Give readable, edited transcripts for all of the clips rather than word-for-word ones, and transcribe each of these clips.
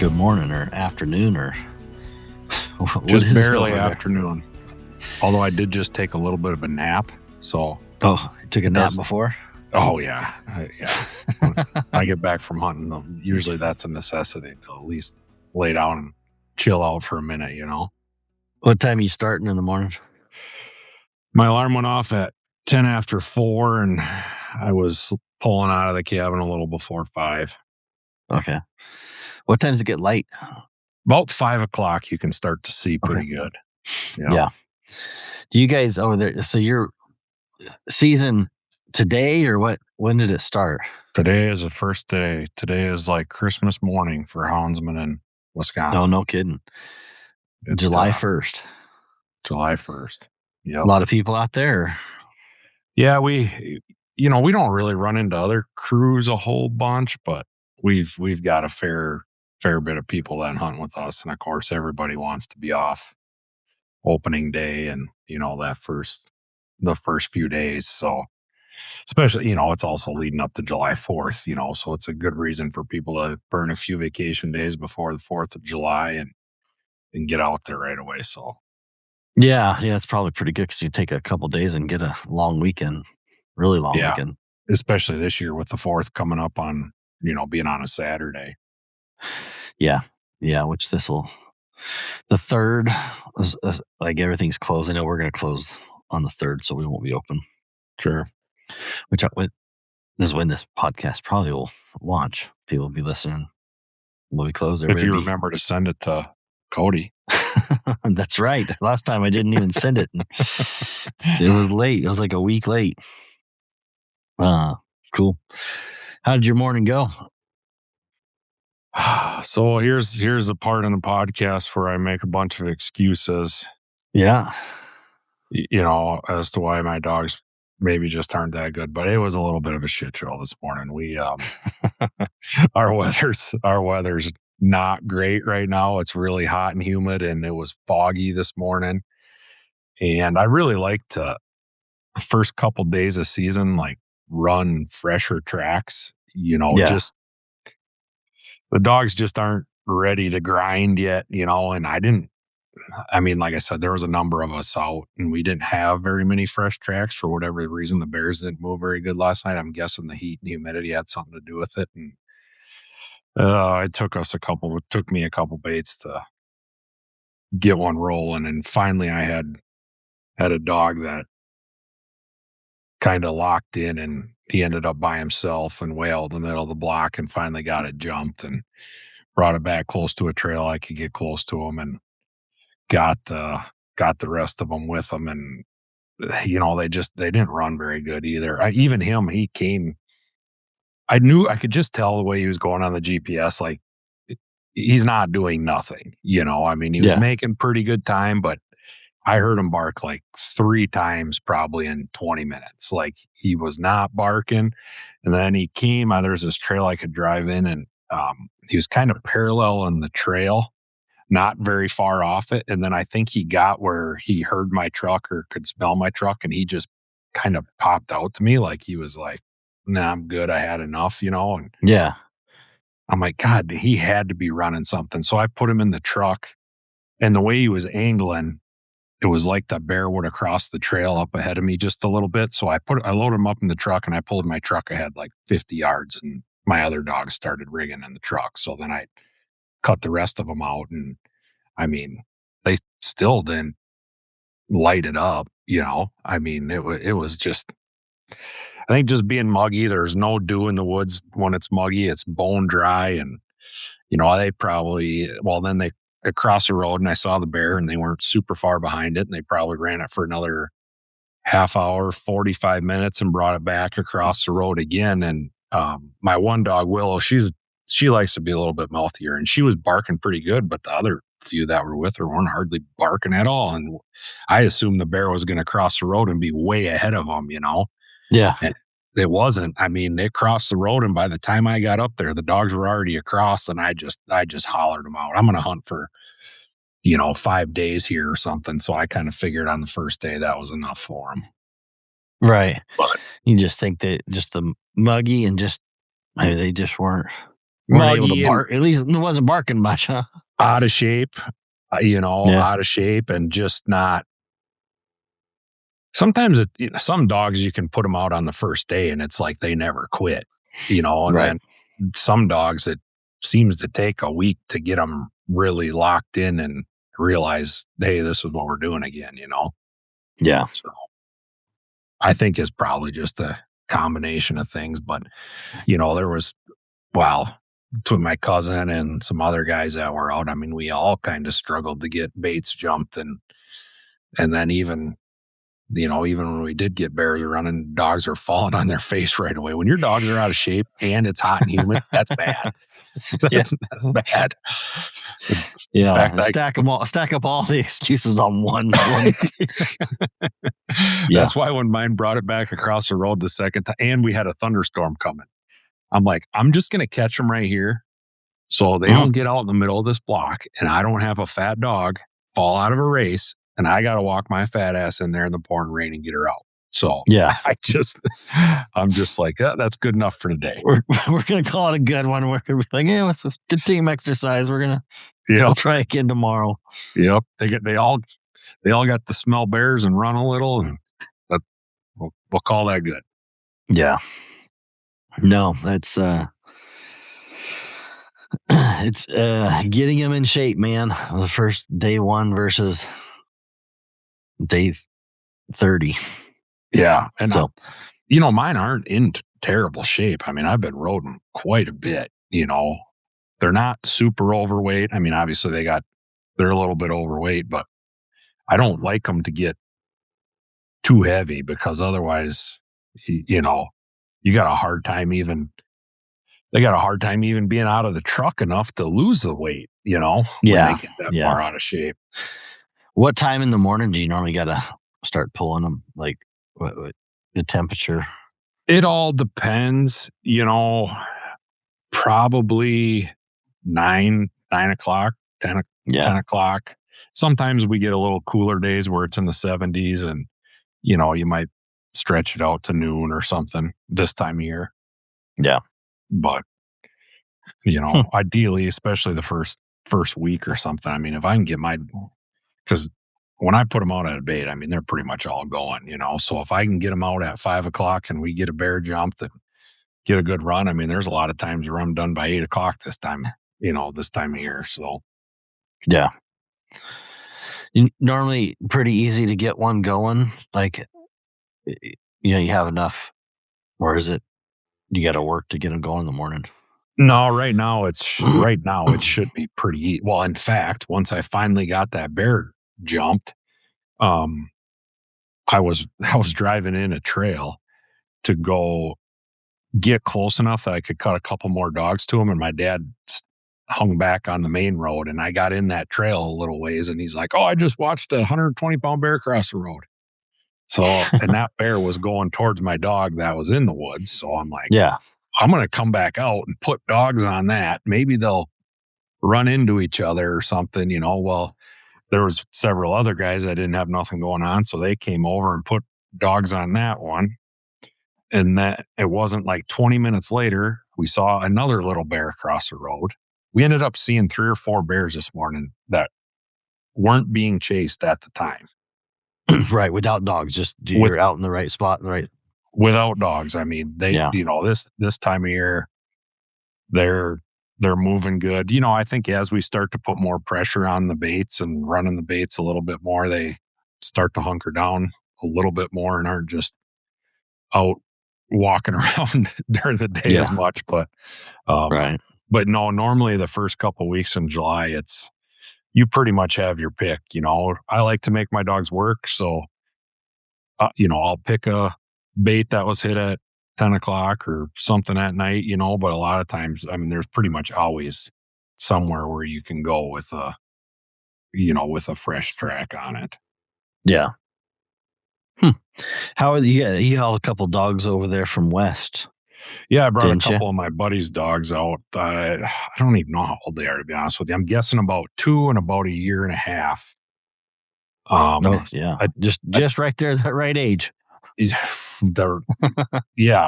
good morning or afternoon or what Just is it barely over there? afternoon. Although I did just take a little bit of a nap. So, Oh, you took a It nap does- before? oh yeah. When I get back from hunting, usually that's a necessity to at least lay down and chill out for a minute, you know. What time are you starting in the morning? My alarm went off at 10 after 4 and I was pulling out of the cabin a little before 5. Okay. What time does it get light? About 5 o'clock, you can start to see pretty good. Yeah. Do you guys over there, so your season today or what? When did it start? Today is the first day. Today is like Christmas morning for houndsmen in Wisconsin. No kidding. It's, July 1st. July 1st. Yep. A lot of people out there. Yeah, we don't really run into other crews a whole bunch, but we've got a fair bit of people that hunt with us, and of course everybody wants to be off opening day and the first few days. So especially, it's also leading up to July 4th, so it's a good reason for people to burn a few vacation days before the 4th of July and get out there right away. So Yeah, it's probably pretty good because you take a couple days and get a long weekend, really long Yeah. weekend. especially this year with the 4th coming up on, being on a Saturday. Yeah, which the 3rd, is like everything's closed. I know we're going to close on the 3rd, so we won't be open. Sure. Which this is when this podcast probably will launch. People will be listening. We'll be closed. If you Everybody remember to send it to Cody. That's right. Last time I didn't even send it. It was late. It was like a week late. Cool. How did your morning go? So here's the part in the podcast where I make a bunch of excuses, Yeah. as to why my dogs maybe just aren't that good. But it was a little bit of a shit show this morning. We our weather's not great right now. It's really hot and humid, and it was foggy this morning. And I really like to the first couple days of season, like run fresher tracks. Just the dogs just aren't ready to grind yet, and like I said, there was a number of us out and we didn't have very many fresh tracks for whatever reason. The bears didn't move very good last night. I'm guessing the heat and humidity had something to do with it. And it took me a couple baits to get one rolling. And finally I had a dog that kind of locked in, and he ended up by himself and wailed in the middle of the block and finally got it jumped and brought it back close to a trail I could get close to him, and got the rest of them with them. And they didn't run very good either. Even him, he came, I could just tell the way he was going on the GPS, like he's not doing nothing, he was making pretty good time, but I heard him bark like 3 times probably in 20 minutes. Like he was not barking. And then he came, there's this trail I could drive in, and he was kind of parallel in the trail, not very far off it. And then I think he got where he heard my truck or could smell my truck, and he just kind of popped out to me like he was like, nah, I'm good. I had enough, and Yeah. I'm like, God, he had to be running something. So I put him in the truck, and the way he was angling, it was like the bear would have crossed the trail up ahead of me just a little bit. So I loaded him up in the truck, and I pulled my truck ahead like 50 yards, and my other dogs started rigging in the truck. So then I cut the rest of them out, and they still didn't light it up, it was just, I think just being muggy. There's no dew in the woods when it's muggy. It's bone dry, and they probably, then they crossed the road and I saw the bear, and they weren't super far behind it, and they probably ran it for another half hour, 45 minutes, and brought it back across the road again. And my one dog, Willow, she likes to be a little bit mouthier, and she was barking pretty good, but the other few that were with her weren't hardly barking at all. And I assumed the bear was going to cross the road and be way ahead of them, Yeah. And it wasn't. It crossed the road, and by the time I got up there, the dogs were already across, and I just hollered them out. I'm going to hunt for 5 days here or something. So I kind of figured on the first day that was enough for them. Right. But you just think that just the muggy and just maybe they just weren't. weren't able to muggy and bark. At least it wasn't barking much, huh? out of shape, Yeah. out of shape and just not. Sometimes some dogs you can put them out on the first day and it's like they never quit, and Right. then some dogs it seems to take a week to get them really locked in and realize, hey, this is what we're doing again. Yeah. So I think it's probably just a combination of things, but there was, well, between my cousin and some other guys that were out, I mean, we all kind of struggled to get baits jumped and then even when we did get bears running, dogs are falling on their face right away. When your dogs are out of shape and it's hot and humid, that's bad. Yeah. That's bad. In Yeah. fact, And stack up all the excuses on one. Yeah. that's why when mine brought it back across the road the second time, and we had a thunderstorm coming, I'm like, I'm just going to catch them right here so they Mhm. don't get out in the middle of this block and I don't have a fat dog fall out of a race and I got to walk my fat ass in there in the pouring rain and get her out. So Yeah. I'm just like, that's good enough for today. We're gonna call it a good one. We're gonna be like, yeah, it's a good team exercise. We'll Yep. try again tomorrow. Yep. They all got to smell bears and run a little and we'll call that good. Yeah. No, it's it's getting him in shape, man. The first day 1 versus day 30. Yeah. And So mine aren't in terrible shape. I mean, I've been riding quite a bit, they're not super overweight. I mean, obviously they're a little bit overweight, but I don't like them to get too heavy because otherwise, you know, you got a hard time even, they got a hard time even being out of the truck enough to lose the weight, when they yeah, get that yeah. far out of shape. What time in the morning do you normally gotta start pulling them? Like what the temperature? It all depends, probably 9 o'clock, 10, Yeah, 10 o'clock. Sometimes we get a little cooler days where it's in the 70s and, you might stretch it out to noon or something this time of year. yeah. But, ideally, especially the first week or something. I mean, if I can get because when I put them out at a bait, I mean, they're pretty much all going, So if I can get them out at 5 o'clock and we get a bear jumped and get a good run, I mean, there's a lot of times where I'm done by 8 o'clock this time of year. So Yeah. Normally pretty easy to get one going. Like, you have enough, or is it you got to work to get them going in the morning? no, right now it should be pretty well. In fact, once I finally got that bear jumped, um, I was driving in a trail to go get close enough that I could cut a couple more dogs to him, and my dad hung back on the main road, and I got in that trail a little ways, and he's like, "Oh, I just watched a 120-pound bear cross the road." So, and that bear was going towards my dog that was in the woods. So I'm like, Yeah, I'm going to come back out and put dogs on that. Maybe they'll run into each other or something, Well, there was several other guys that didn't have nothing going on. So they came over and put dogs on that one. And that it wasn't like 20 minutes later, we saw another little bear cross the road. We ended up seeing 3 or 4 bears this morning that weren't being chased at the time. right. Without dogs, just With you're out in the right spot, in the right. without dogs. I mean, Yeah, this time of year, they're moving good. I think as we start to put more pressure on the baits and running the baits a little bit more, they start to hunker down a little bit more and aren't just out walking around during the day yeah, as much. But right. but no, normally the first couple of weeks in July, it's you pretty much have your pick. I like to make my dogs work, so I'll pick a bait that was hit at 10 o'clock or something at night, but a lot of times, I mean, there's pretty much always somewhere where you can go with a fresh track on it. Yeah. Hmm. How are you held a couple dogs over there from West, Yeah, I brought a didn't you? couple of my buddies' dogs out. I don't even know how old they are, to be honest with you. I'm guessing about 2 and about a year and a half. Oh, yeah. I, Just right there, that right age.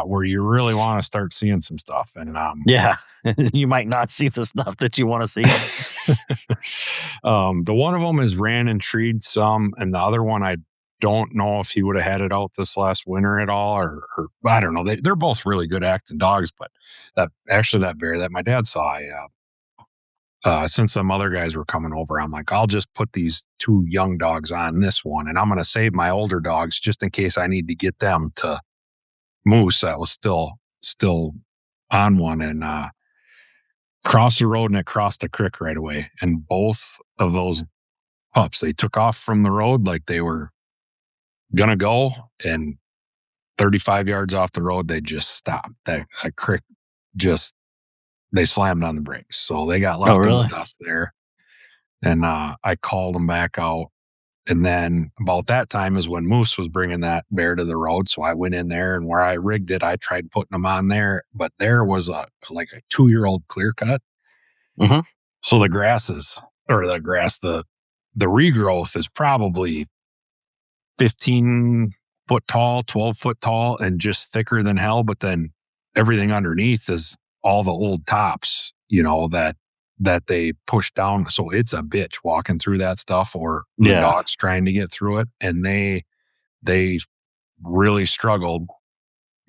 where you really want to start seeing some stuff. And Yeah. You might not see the stuff that you want to see. the one of them is ran and treed some, and the other one I don't know if he would have had it out this last winter at all, or I don't know. They're both really good acting dogs, but that bear that my dad saw, since some other guys were coming over, I'm like, I'll just put these two young dogs on this one, and I'm going to save my older dogs just in case I need to get them to Moose that was still on one, and crossed the road, and it crossed a creek right away. And both of those pups, they took off from the road like they were gonna go, and 35 yards off the road, they just stopped. That creek just, they slammed on the brakes. So they got left in the dust there. And I called them back out. And then about that time is when Moose was bringing that bear to the road. So I went in there, and where I rigged it, I tried putting them on there. But there was a 2-year-old clear cut. Mm-hmm. So the regrowth is probably 15 foot tall, 12 foot tall, and just thicker than hell. But then everything underneath is all the old tops, that they push down. So it's a bitch walking through that stuff, or the dogs trying to get through it. And they really struggled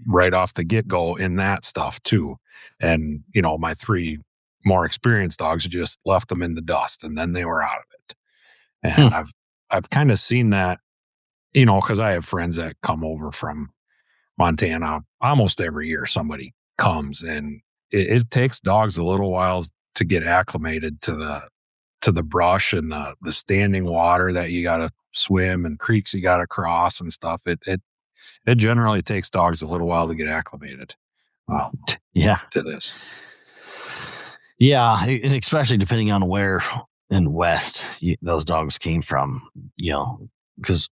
right off the get-go in that stuff too. And, my 3 more experienced dogs just left them in the dust, and then they were out of it. And I've kind of seen that, because I have friends that come over from Montana almost every year. Somebody comes, and it takes dogs a little while to get acclimated to the brush and the standing water that you got to swim, and creeks you got to cross and stuff. It generally takes dogs a little while to get acclimated. To this. Yeah, and especially depending on where in West those dogs came from, because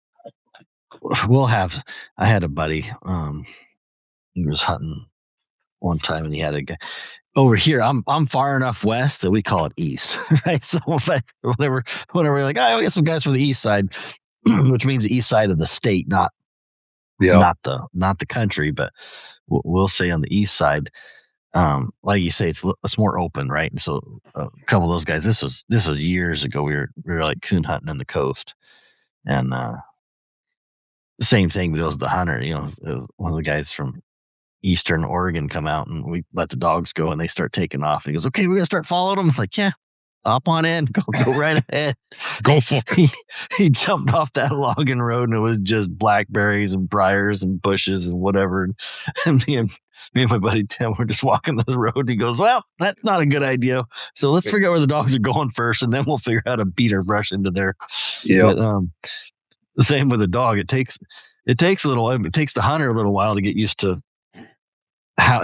I had a buddy, he was hunting one time, and he had a guy over here. I'm far enough west that we call it east, right? So whenever we're like, we got some guys from the east side, which means the east side of the state, not the country, but we'll say on the east side. Like you say, it's more open, right? And so a couple of those guys, this was years ago. We were like coon hunting on the coast, and same thing, but it was the hunter. It was one of the guys from Eastern Oregon come out, and we let the dogs go, and they start taking off. And he goes, "Okay, we're gonna start following them." I'm like, yeah. Hop on in, go right ahead. Go for it. He jumped off that logging road, and it was just blackberries and briars and bushes and whatever. And me and my buddy Tim were just walking the road. And he goes, "Well, that's not a good idea. So let's figure out where the dogs are going first, and then we'll figure out how to beat our brush into there." Yeah. But the same with a dog. It takes the hunter a little while to get used to how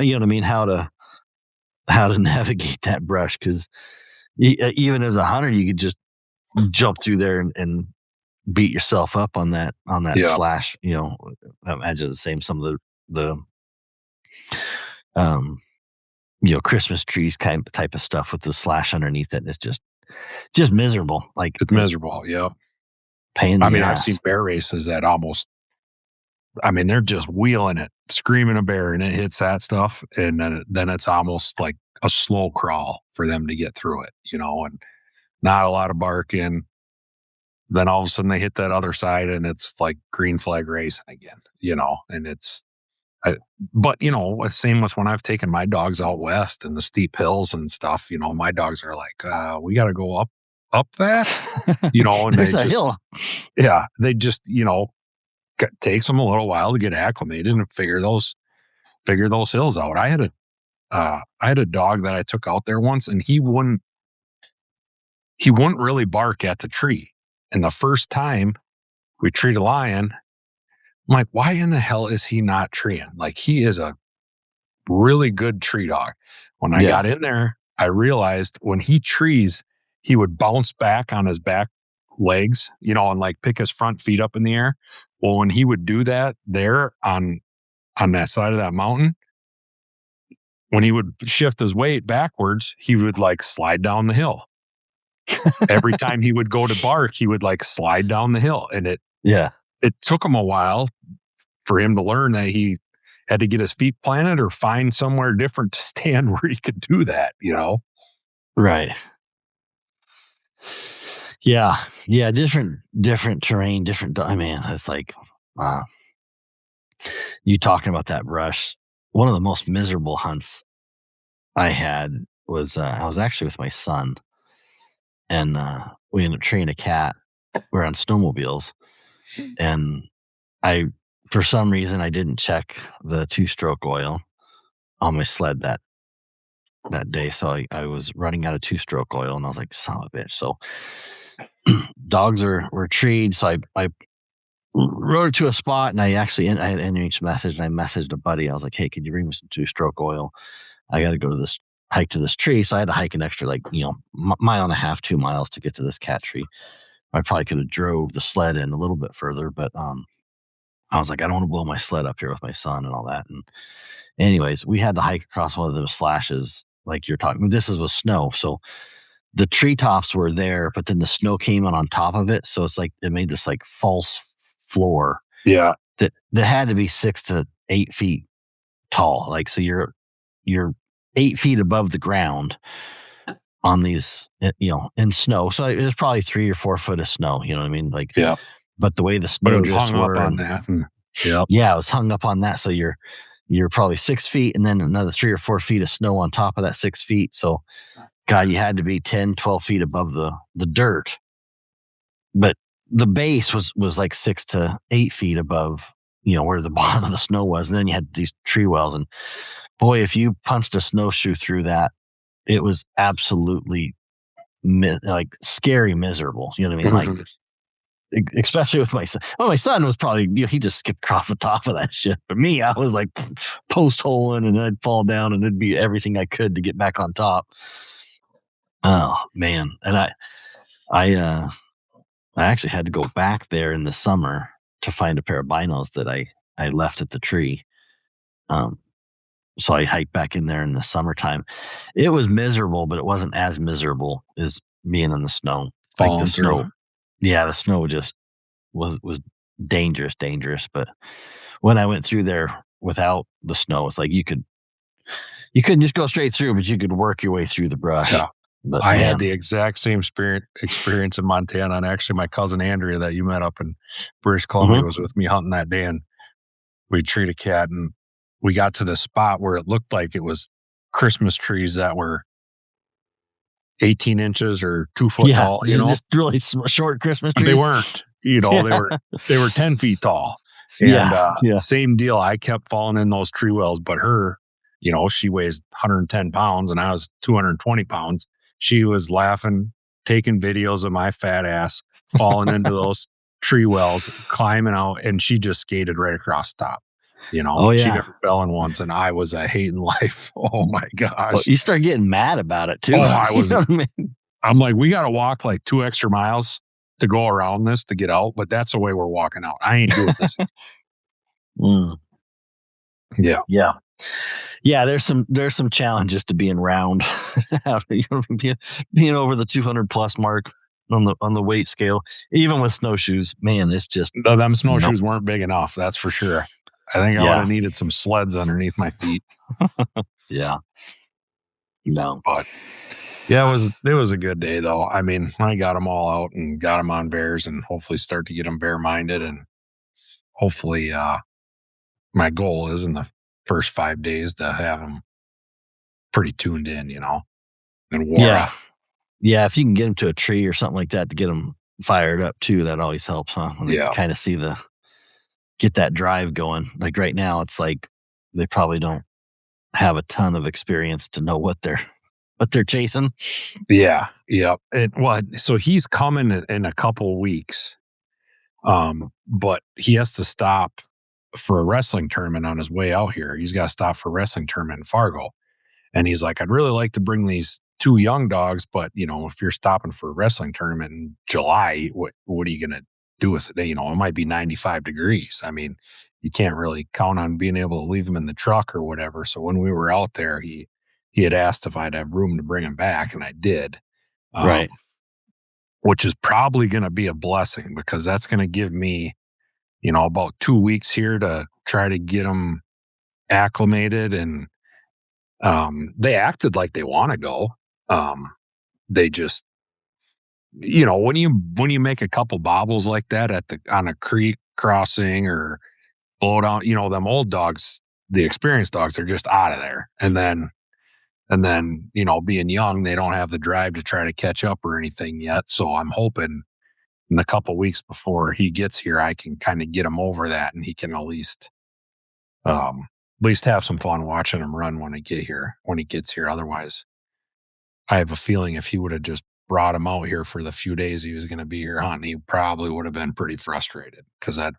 how to navigate that brush, because even as a hunter, you could just jump through there and beat yourself up on that slash. I imagine the same. Some of the Christmas trees type of stuff with the slash underneath it. It's just miserable. Like, it's miserable. Yeah. Pain in the ass. I've seen bear races that they're just wheeling it, screaming a bear, and it hits that stuff, and then it's almost like a slow crawl for them to get through it, and not a lot of barking. Then all of a sudden they hit that other side, and it's like green flag racing again, and but same with when I've taken my dogs out west in the steep hills and stuff, my dogs are like, we got to go up that, and there's a hill. Yeah. They just, takes them a little while to get acclimated and figure those hills out. I had a dog that I took out there once, and he wouldn't really bark at the tree. And the first time we treed a lion, I'm like, why in the hell is he not treeing? Like, he is a really good tree dog. When I got in there, I realized when he trees, he would bounce back on his back legs, and like pick his front feet up in the air. Well, when he would do that there on that side of that mountain, when he would shift his weight backwards, he would like slide down the hill. Every time he would go to bark, he would like slide down the hill. And it took him a while for him to learn that he had to get his feet planted or find somewhere different to stand where he could do that, Right. Yeah. Yeah. Different terrain, different. I mean, it's like, uh, you talking about that brush. One of the most miserable hunts I had was I was actually with my son, and we ended up treeing a cat. We're on snowmobiles, and I, for some reason, I didn't check the 2-stroke oil on my sled that day. So I was running out of 2-stroke oil, and I was like, son of a bitch. So dogs were treed. So I rode to a spot, and I had NH message, and I messaged a buddy. I was like, hey, could you bring me some 2-stroke oil? I got to go to this hike to this tree. So I had to hike an extra, like, mile and a half, 2 miles to get to this cat tree. I probably could have drove the sled in a little bit further, but I was like, I don't want to blow my sled up here with my son and all that. And anyways, we had to hike across one of those slashes, like you're talking. This was snow, so the treetops were there, but then the snow came on top of it, so it's like it made this like false floor. Yeah. That had to be 6 to 8 feet tall. Like, so you're 8 feet above the ground on these, in snow. So it was probably 3 or 4 foot of snow. You know what I mean? Like, Yeah. But the way the But snow it was drifts hung were, up on that. yeah, it was hung up on that. So you're probably 6 feet, and then another 3 or 4 feet of snow on top of that 6 feet. So, God, you had to be 10, 12 feet above the dirt. But the base was like 6 to 8 feet above, where the bottom of the snow was. And then you had these tree wells. And boy, if you punched a snowshoe through that, it was absolutely like scary, miserable. You know what I mean? Like, especially with my son. Well, my son was probably, he just skipped across the top of that shit. But me, I was like post holing, and I'd fall down, and it'd be everything I could to get back on top. Oh man. And I actually had to go back there in the summer to find a pair of binos that I left at the tree. So I hiked back in there in the summertime. It was miserable, but it wasn't as miserable as being in the snow. Like the snow. Yeah, the snow just was dangerous. But when I went through there without the snow, it's like you couldn't just go straight through, but you could work your way through the brush. Yeah. But I had the exact same experience in Montana. And actually, my cousin Andrea that you met up in British Columbia was with me hunting that day. And we treated a cat, and we got to the spot where it looked like it was Christmas trees that were 18 inches or 2 foot tall. Just really short Christmas trees. They weren't. They were 10 feet tall. And same deal. I kept falling in those tree wells, but her, she weighs 110 pounds, and I was 220 pounds. She was laughing, taking videos of my fat ass falling into those tree wells, climbing out, and she just skated right across the top. She never fell in once, and I was hating life. Oh my gosh! Well, you start getting mad about it too. Oh, I was. You know what I mean? I'm like, we got to walk like 2 extra miles to go around this to get out, but that's the way we're walking out. I ain't doing this. Yeah. There's some challenges to being round, being over the 200 plus mark on the weight scale, even with snowshoes. Man, it's just them snowshoes weren't big enough. That's for sure. I think I would have needed some sleds underneath my feet. Yeah. No, but it was a good day though. I mean, I got them all out and got them on bears, and hopefully start to get them bear minded, and hopefully, my goal is in the first 5 days to have them pretty tuned in, and wore up. Yeah, if you can get them to a tree or something like that to get them fired up too, that always helps, huh? When they kind of get that drive going. Like right now, it's like they probably don't have a ton of experience to know what they're chasing. Yeah. Yep. So he's coming in a couple weeks. But he has to stop for a wrestling tournament on his way out here. He's got to stop for a wrestling tournament in Fargo. And he's like, I'd really like to bring these 2 young dogs, but if you're stopping for a wrestling tournament in July, what are you going to do with it? It might be 95 degrees. I mean, you can't really count on being able to leave them in the truck or whatever. So when we were out there, he had asked if I'd have room to bring him back, and I did. Right. Which is probably going to be a blessing, because that's going to give me, about 2 weeks here to try to get them acclimated, and they acted like they want to go. They just, when you make a couple bobbles like that on a creek crossing or blow down, them old dogs, the experienced dogs, are just out of there. And then, being young, they don't have the drive to try to catch up or anything yet. So I'm hoping in the couple weeks before he gets here, I can kind of get him over that, and he can at least have some fun watching him run when he gets here. Otherwise, I have a feeling if he would have just brought him out here for the few days he was going to be here hunting, he probably would have been pretty frustrated, because that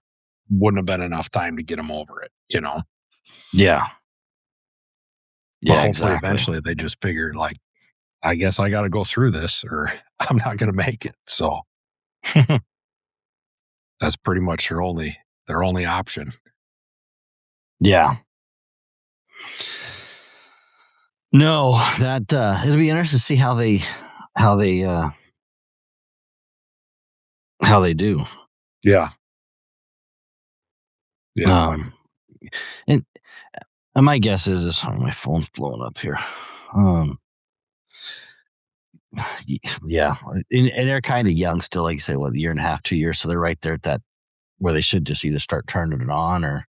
wouldn't have been enough time to get him over it, Yeah. But Yeah, hopefully exactly. eventually they just figured, like, I guess I got to go through this or I'm not going to make it. So that's pretty much their only option. Yeah. No, that it'll be interesting to see how they do. Yeah. Yeah. And my guess is my phone's blowing up here. Yeah, and they're kind of young still, like you say, what, a year and a half, 2 years, so they're right there at that where they should just either start turning it on or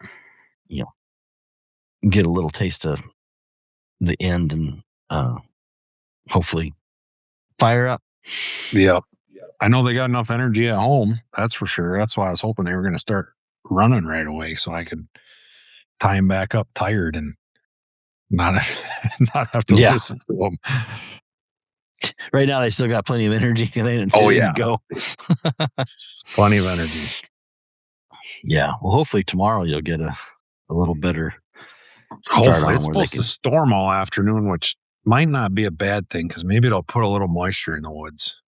get a little taste of the end and hopefully fire up. Yep. I know they got enough energy at home. That's for sure. That's why I was hoping they were going to start running right away so I could tie him back up tired and not have to listen to them. Right now, they still got plenty of energy. They didn't go. Plenty of energy. Yeah. Well, hopefully tomorrow you'll get a little better start. Hopefully, on it's supposed to storm all afternoon, which might not be a bad thing, because maybe it'll put a little moisture in the woods.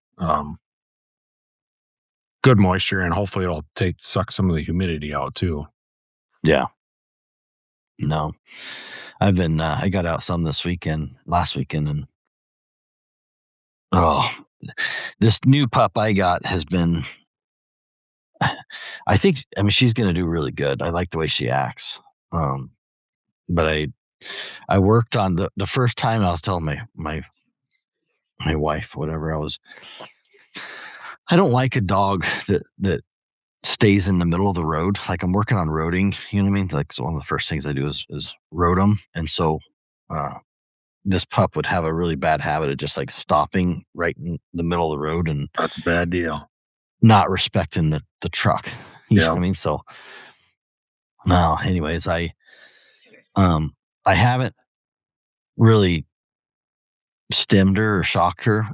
Good moisture, and hopefully it'll suck some of the humidity out too. Yeah. No, I've been I got out some last weekend, and this new pup I got has been, I mean, she's going to do really good. I like the way she acts. But I worked on the first time. I was telling my wife, whatever, I don't like a dog that stays in the middle of the road. Like, I'm working on roading, you know what I mean? Like, so one of the first things I do is road them. And so, this pup would have a really bad habit of just like stopping right in the middle of the road, and that's a bad deal. Not respecting the truck. You know what I mean? So, no, anyways, I haven't really stemmed her or shocked her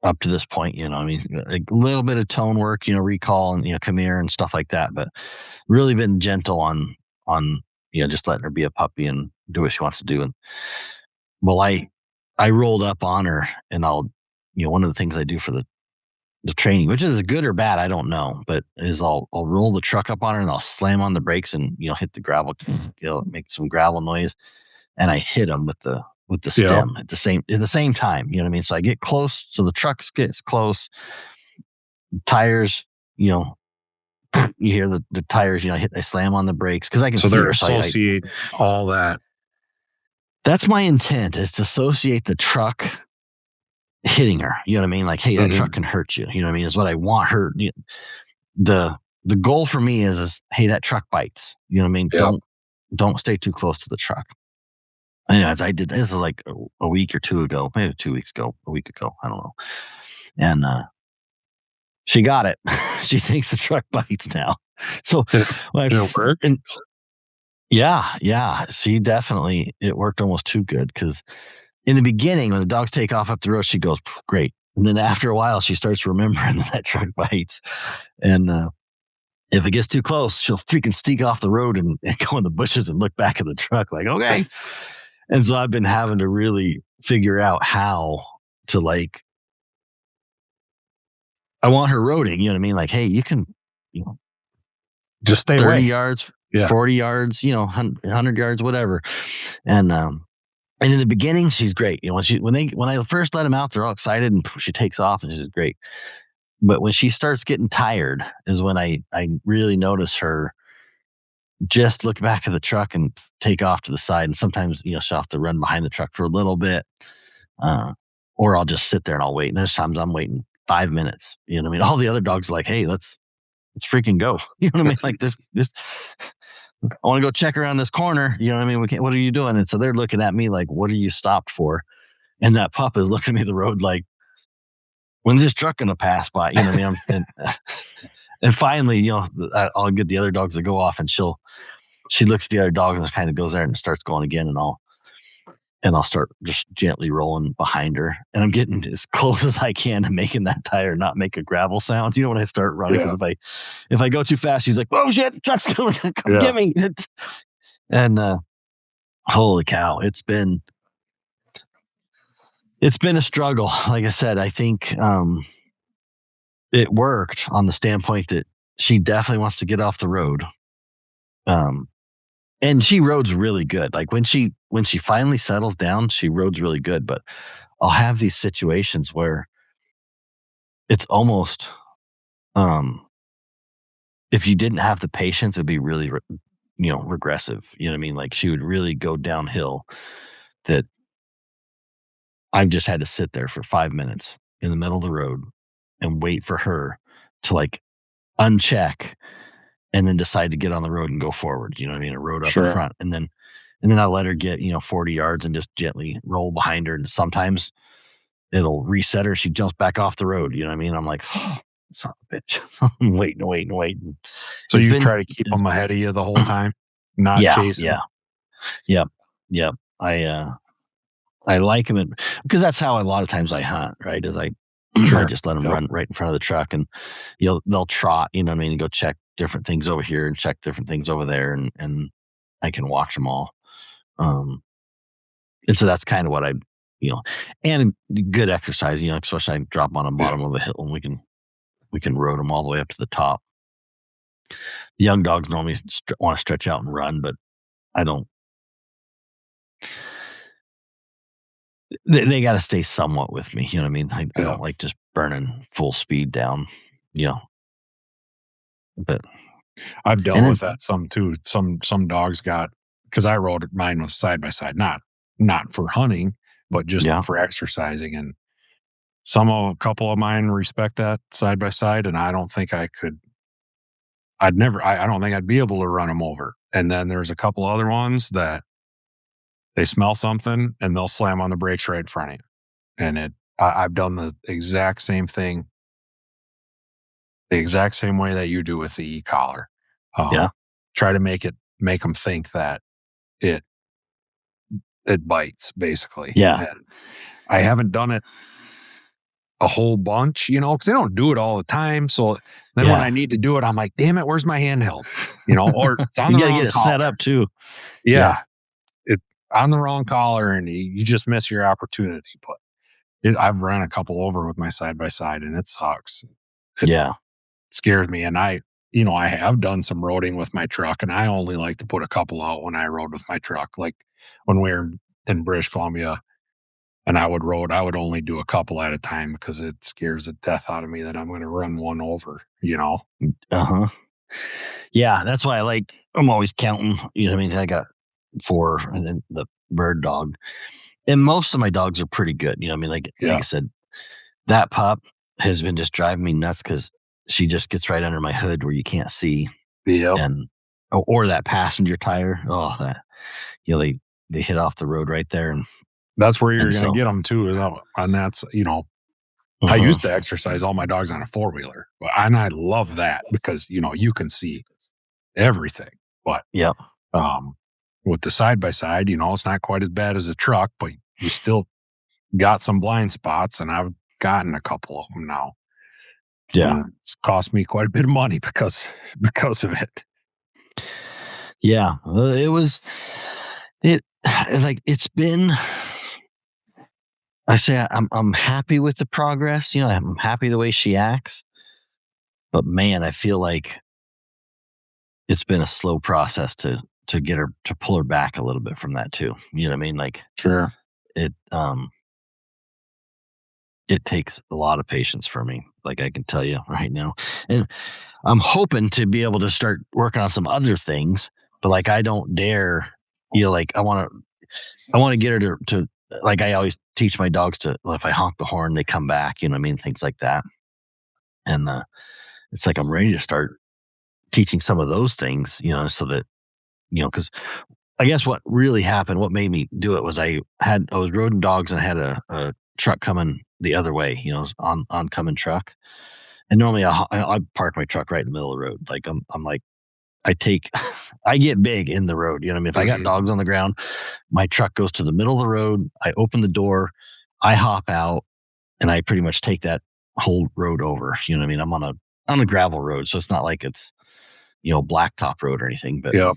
up to this point, you know. I mean, a little bit of tone work, recall and come here and stuff like that, but really been gentle on just letting her be a puppy and do what she wants to do. And well, I rolled up on her, and I'll one of the things I do for the training, which is good or bad, I don't know, but is I'll roll the truck up on her and I'll slam on the brakes and hit the gravel, make some gravel noise, and I hit them with the stem at the same time. You know what I mean? So I get close, so the truck gets close. Tires, you hear the tires, I slam on the brakes because I can see they're her. Associate all that. That's my intent, is to associate the truck hitting her. You know what I mean? Like, hey, that truck can hurt you. You know what I mean? Is what I want her. The goal for me is hey, that truck bites. You know what I mean? Yep. Don't stay too close to the truck. Anyways, I did this is like a week or two ago, maybe 2 weeks ago, a week ago, I don't know. And she got it. She thinks the truck bites now. So did it work? And yeah, she definitely, it worked almost too good, because in the beginning, when the dogs take off up the road, she goes, great. And then after a while, she starts remembering that truck bites. And if it gets too close, she'll freaking sneak off the road and go in the bushes and look back at the truck like, okay. And so I've been having to really figure out how to, like, I want her roading, you know what I mean? Like, hey, you can, just stay 30 away. yards, 40 yards, 100 yards, whatever. And in the beginning, she's great. When I first let them out, they're all excited and she takes off and she's great. But when she starts getting tired is when I really notice her just look back at the truck and take off to the side. And sometimes, she'll have to run behind the truck for a little bit. Or I'll just sit there and I'll wait. And there's times I'm waiting 5 minutes. You know what I mean? All the other dogs are like, hey, let's freaking go. You know what I mean? Like this, I want to go check around this corner. You know what I mean? What are you doing? And so they're looking at me like, what are you stopped for? And that pup is looking at me the road like, when's this truck going to pass by? You know what I mean? And finally, I'll get the other dogs to go off, and she looks at the other dog and kind of goes there and starts going again, and I'll start just gently rolling behind her, and I'm getting as close as I can to making that tire not make a gravel sound. You know, when I start running, because if I go too fast, she's like, "Whoa, shit, truck's coming! Come get me!" And holy cow, it's been a struggle. Like I said, I think it worked on the standpoint that she definitely wants to get off the road. And she roads really good. Like when she finally settles down, she roads really good. But I'll have these situations where it's almost, if you didn't have the patience, it'd be really, regressive. You know what I mean? Like she would really go downhill, that I've just had to sit there for 5 minutes in the middle of the road and wait for her to like uncheck and then decide to get on the road and go forward. You know what I mean? A road up in front. And then I let her get, 40 yards and just gently roll behind her. And sometimes it'll reset her. She jumps back off the road. You know what I mean? I'm like, oh, son of a bitch. So I'm waiting. So you try to keep them ahead of you the whole time, not chasing. Yeah. Yep. I like them because that's how a lot of times I hunt, right? Is I just let them run right in front of the truck, and they'll trot, you know what I mean, and go check different things over here and check different things over there, and I can watch them all. And so that's kind of what I, and good exercise, especially I drop on the bottom of the hill and we can road them all the way up to the top. The young dogs normally want to stretch out and run, but I don't. They got to stay somewhat with me. You know what I mean? I don't like just burning full speed down. But I've dealt with that some too. Some dogs got, because I rode mine with side by side, not for hunting, but just for exercising. And a couple of mine respect that side by side, and I don't think I could. I don't think I'd be able to run them over. And then there's a couple other ones that they smell something and they'll slam on the brakes right in front of you. And I've done the exact same thing, the exact same way that you do with the e-collar. Try to make them think that it bites, basically. Yeah. And I haven't done it a whole bunch, because they don't do it all the time. So then when I need to do it, I'm like, damn it, where's my handheld? Or it's on the wrong collar. You gotta get it set up too. Yeah. It's on the wrong collar, and you just miss your opportunity. But I've run a couple over with my side by side, and it sucks. It scares me. And I have done some roading with my truck, and I only like to put a couple out when I rode with my truck. Like when we were in British Columbia and I would only do a couple at a time, because it scares the death out of me that I'm going to run one over, Uh-huh. Yeah, that's why I'm always counting. You know what I mean? I got 4, and then the bird dog. And most of my dogs are pretty good. You know what I mean? Like I said, that pup has been just driving me nuts because she just gets right under my hood where you can't see. Yep. And or that passenger tire. Oh, that they hit off the road right there, and that's where you're going to get them too. And that's I used to exercise all my dogs on a 4-wheeler, and I love that because you can see everything. But with the side by side, it's not quite as bad as a truck, but you still got some blind spots, and I've gotten a couple of them now. Yeah, it's cost me quite a bit of money because of it. Yeah, it's been. I say I'm happy with the progress. I'm happy the way she acts, but man, I feel like it's been a slow process to get her, to pull her back a little bit from that too. You know what I mean? Like, sure, it takes a lot of patience for me. Like, I can tell you right now, and I'm hoping to be able to start working on some other things but like I don't dare, like I want to get her to like I always teach my dogs to, if I honk the horn, they come back, you know what I mean? Things like that. And it's like I'm ready to start teaching some of those things, so that, because I guess what really happened, what made me do it was I was roading dogs and I had a truck coming the other way, oncoming truck. And normally I park my truck right in the middle of the road. Like I'm like, I get big in the road. You know what I mean? If I got dogs on the ground, my truck goes to the middle of the road. I open the door, I hop out, and I pretty much take that whole road over. You know what I mean? I'm on a gravel road, so it's not like it's, blacktop road or anything. But Yep.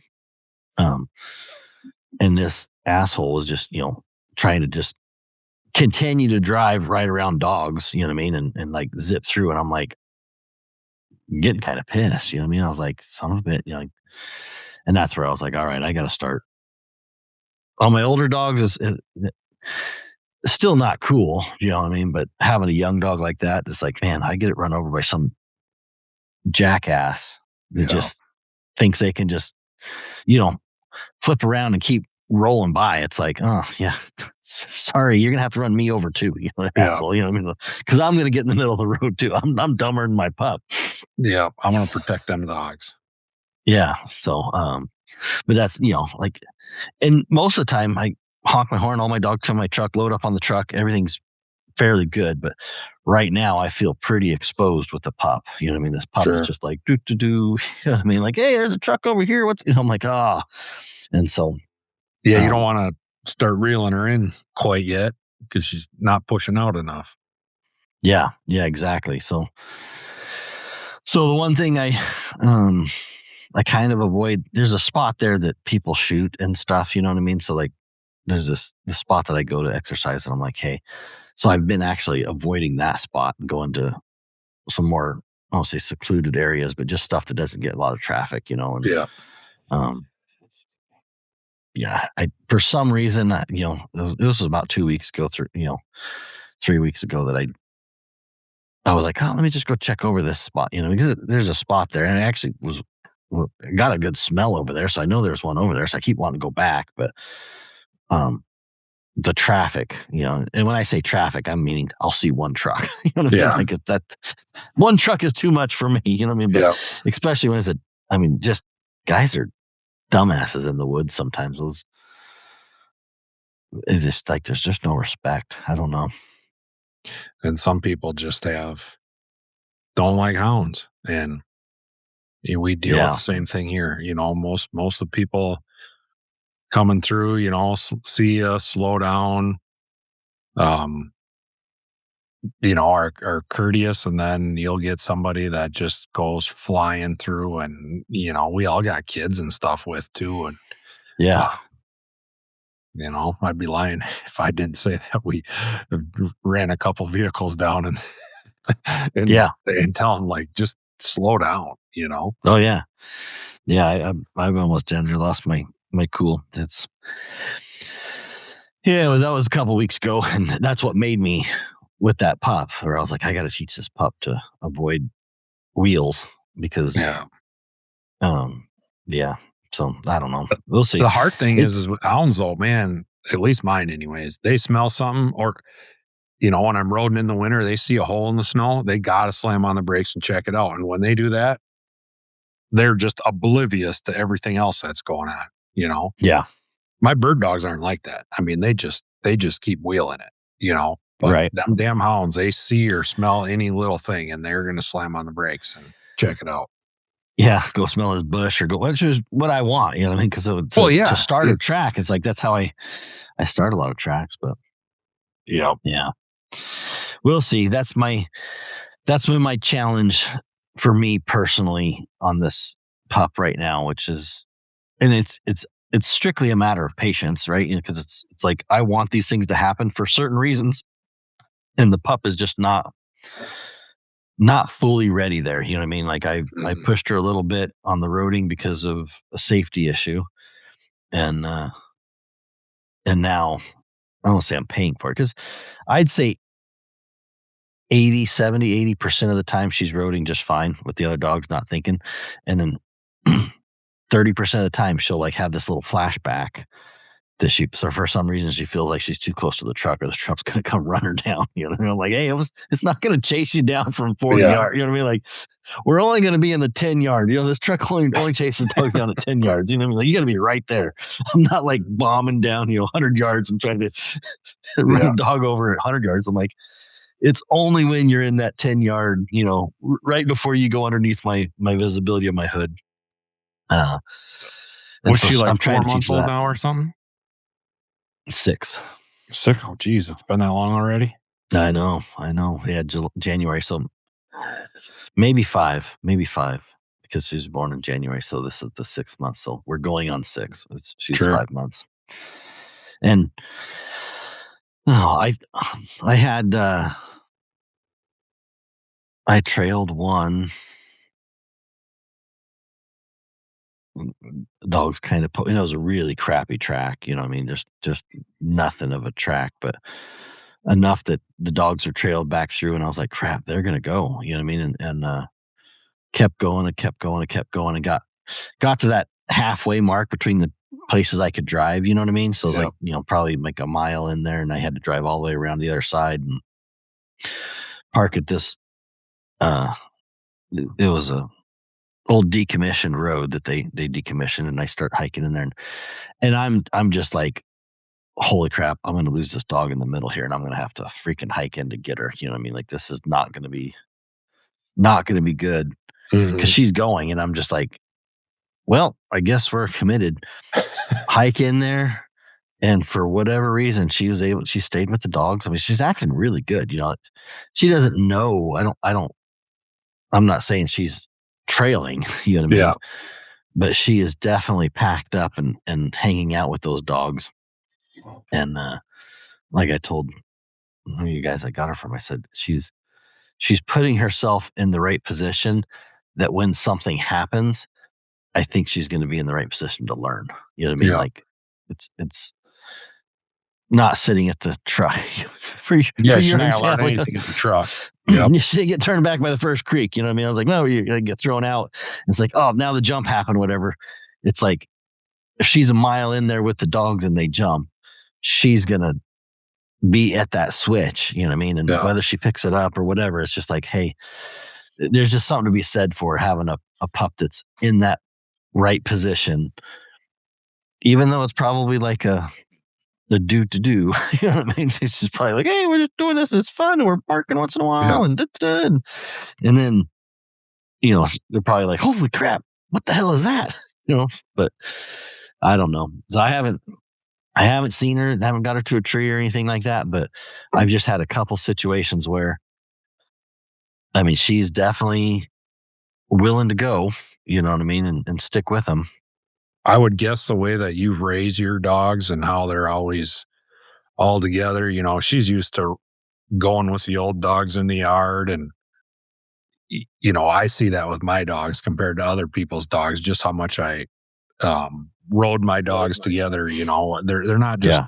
And this asshole was just, trying to just continue to drive right around dogs. You know what I mean? And like zip through, and I'm like getting kind of pissed. You know what I mean? I was like, son of a bit, and that's where I was like, all right, I got to start. On my older dogs is still not cool, you know what I mean? But having a young dog like that, it's like, man, I get it run over by some jackass that just thinks they can just, flip around and keep rolling by. It's like, oh yeah, sorry, you're gonna have to run me over too, asshole. You know what I mean? Because I'm gonna get in the middle of the road too. I'm dumber than my pup. Yeah, I'm gonna protect them dogs. Yeah. So, but that's like, and most of the time I honk my horn, all my dogs come in my truck, load up on the truck, everything's fairly good. But right now I feel pretty exposed with the pup. You know what I mean? This pup is just like do. You know what I mean? Like, hey, there's a truck over here. I'm like, and so yeah, you don't want to start reeling her in quite yet because she's not pushing out enough. Yeah, exactly. So the one thing I kind of avoid, there's a spot there that people shoot and stuff, you know what I mean? So like there's the spot that I go to exercise, and I'm like, hey, so I've been actually avoiding that spot and going to some more, I won't say secluded areas, but just stuff that doesn't get a lot of traffic, and I, for some reason, it was about 2 weeks ago, 3 weeks ago that I was like, oh, let me just go check over this spot, because there's a spot there, and it actually got a good smell over there, so I know there's one over there, so I keep wanting to go back, but the traffic, and when I say traffic, I'm meaning I'll see one truck. You know what I mean? Like that one truck is too much for me. You know what I mean? But especially when just guys are dumbasses in the woods sometimes. It's just like there's just no respect. I don't know. And some people just don't like hounds, and we deal with the same thing here. Most of the people coming through, see us slow down, are courteous, and then you'll get somebody that just goes flying through, and we all got kids and stuff with too, and I'd be lying if I didn't say that we ran a couple vehicles down and and tell them like just slow down. Oh yeah, I've almost lost my cool. That was a couple weeks ago, and that's what made me with that pup, where I was like, I got to teach this pup to avoid wheels because, So I don't know. We'll see. The hard thing is with hounds, though, man. At least mine, anyways. They smell something, or when I'm roading in the winter, they see a hole in the snow. They gotta slam on the brakes and check it out. And when they do that, they're just oblivious to everything else that's going on. Yeah. My bird dogs aren't like that. I mean, they just keep wheeling it. But them damn hounds, they see or smell any little thing, and they're gonna slam on the brakes and check it out. Yeah, go smell his bush or go, which is what I want, you know what I mean? Because to start a track, it's like that's how I start a lot of tracks, but yeah. We'll see. That's been my challenge for me personally on this pup right now, which is, and it's strictly a matter of patience, right? Because it's like I want these things to happen for certain reasons, and the pup is just not fully ready there. You know what I mean? Like I pushed her a little bit on the roading because of a safety issue. And now I don't say I'm paying for it, because I'd say 80% of the time she's roading just fine with the other dogs not thinking. And then 30% of the time she'll like have this little flashback that so for some reason she feels like she's too close to the truck or the truck's going to come run her down. You know, I'm like, hey, it's not going to chase you down from 40 yards. You know what I mean? Like, we're only going to be in the 10-yard. You know, this truck only chases dogs down at 10 yards. You know what I mean? Like, you got to be right there. I'm not like bombing down, 100 yards and trying to run a dog over at 100 yards. I'm like, it's only when you're in that 10-yard, right before you go underneath my visibility of my hood. Was she like I'm trying 4 months old now or something? 6. 6? Oh, geez, it's been that long already? I know. Yeah, January, so maybe 5, because she was born in January, so this is the 6th month, so we're going on 6. She's 5 months. And I had I trailed one. Dogs kind of it was a really crappy track, you know what I mean? Just nothing of a track, but enough that the dogs are trailed back through, and I was like, crap, they're gonna go, you know what I mean? And kept going and got to that halfway mark between the places I could drive, you know what I mean? So it was like, probably like a mile in there, and I had to drive all the way around the other side and park at this it was a old decommissioned road that they decommissioned, and I start hiking in there, and I'm just like, holy crap, I'm going to lose this dog in the middle here, and I'm going to have to freaking hike in to get her. You know what I mean? Like, this is not going to be good because she's going, and I'm just like, well, I guess we're committed. Hike in there, and for whatever reason, she stayed with the dogs. I mean, she's acting really good. She doesn't know. I'm not saying she's trailing, you know what I mean? Yeah. But she is definitely packed up and hanging out with those dogs. And like I told you guys I got her from, I said, she's putting herself in the right position that when something happens, I think she's going to be in the right position to learn. You know what I mean? Yeah. Like, it's not sitting at the truck for your example. At the truck. Yep. She didn't get turned back by the first creek. You know what I mean? I was like, no, you're going to get thrown out. And it's like, oh, now the jump happened, whatever. It's like, if she's a mile in there with the dogs and they jump, she's going to be at that switch. You know what I mean? And whether she picks it up or whatever, it's just like, hey, there's just something to be said for having a pup that's in that right position, even though it's probably like a do to do. You know what I mean? She's just probably like, hey, we're just doing this. It's fun. And we're barking once in a while. And then, they're probably like, holy crap, what the hell is that? But I don't know. So I haven't seen her, haven't got her to a tree or anything like that. But I've just had a couple situations where, I mean, she's definitely willing to go, you know what I mean? And stick with them. I would guess the way that you raise your dogs and how they're always all together, she's used to going with the old dogs in the yard. And, I see that with my dogs compared to other people's dogs, just how much I rode my dogs together. They're not just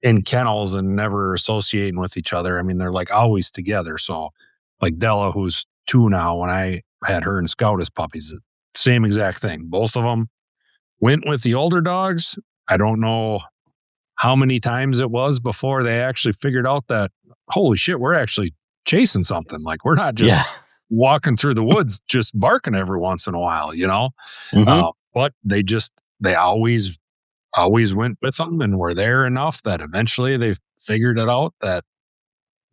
in kennels and never associating with each other. I mean, they're like always together. So like Della, who's 2 now, when I had her and Scout as puppies, same exact thing. Both of them went with the older dogs. I don't know how many times it was before they actually figured out that, holy shit, we're actually chasing something. Like, we're not just walking through the woods, just barking every once in a while, but they always went with them and were there enough that eventually they figured it out that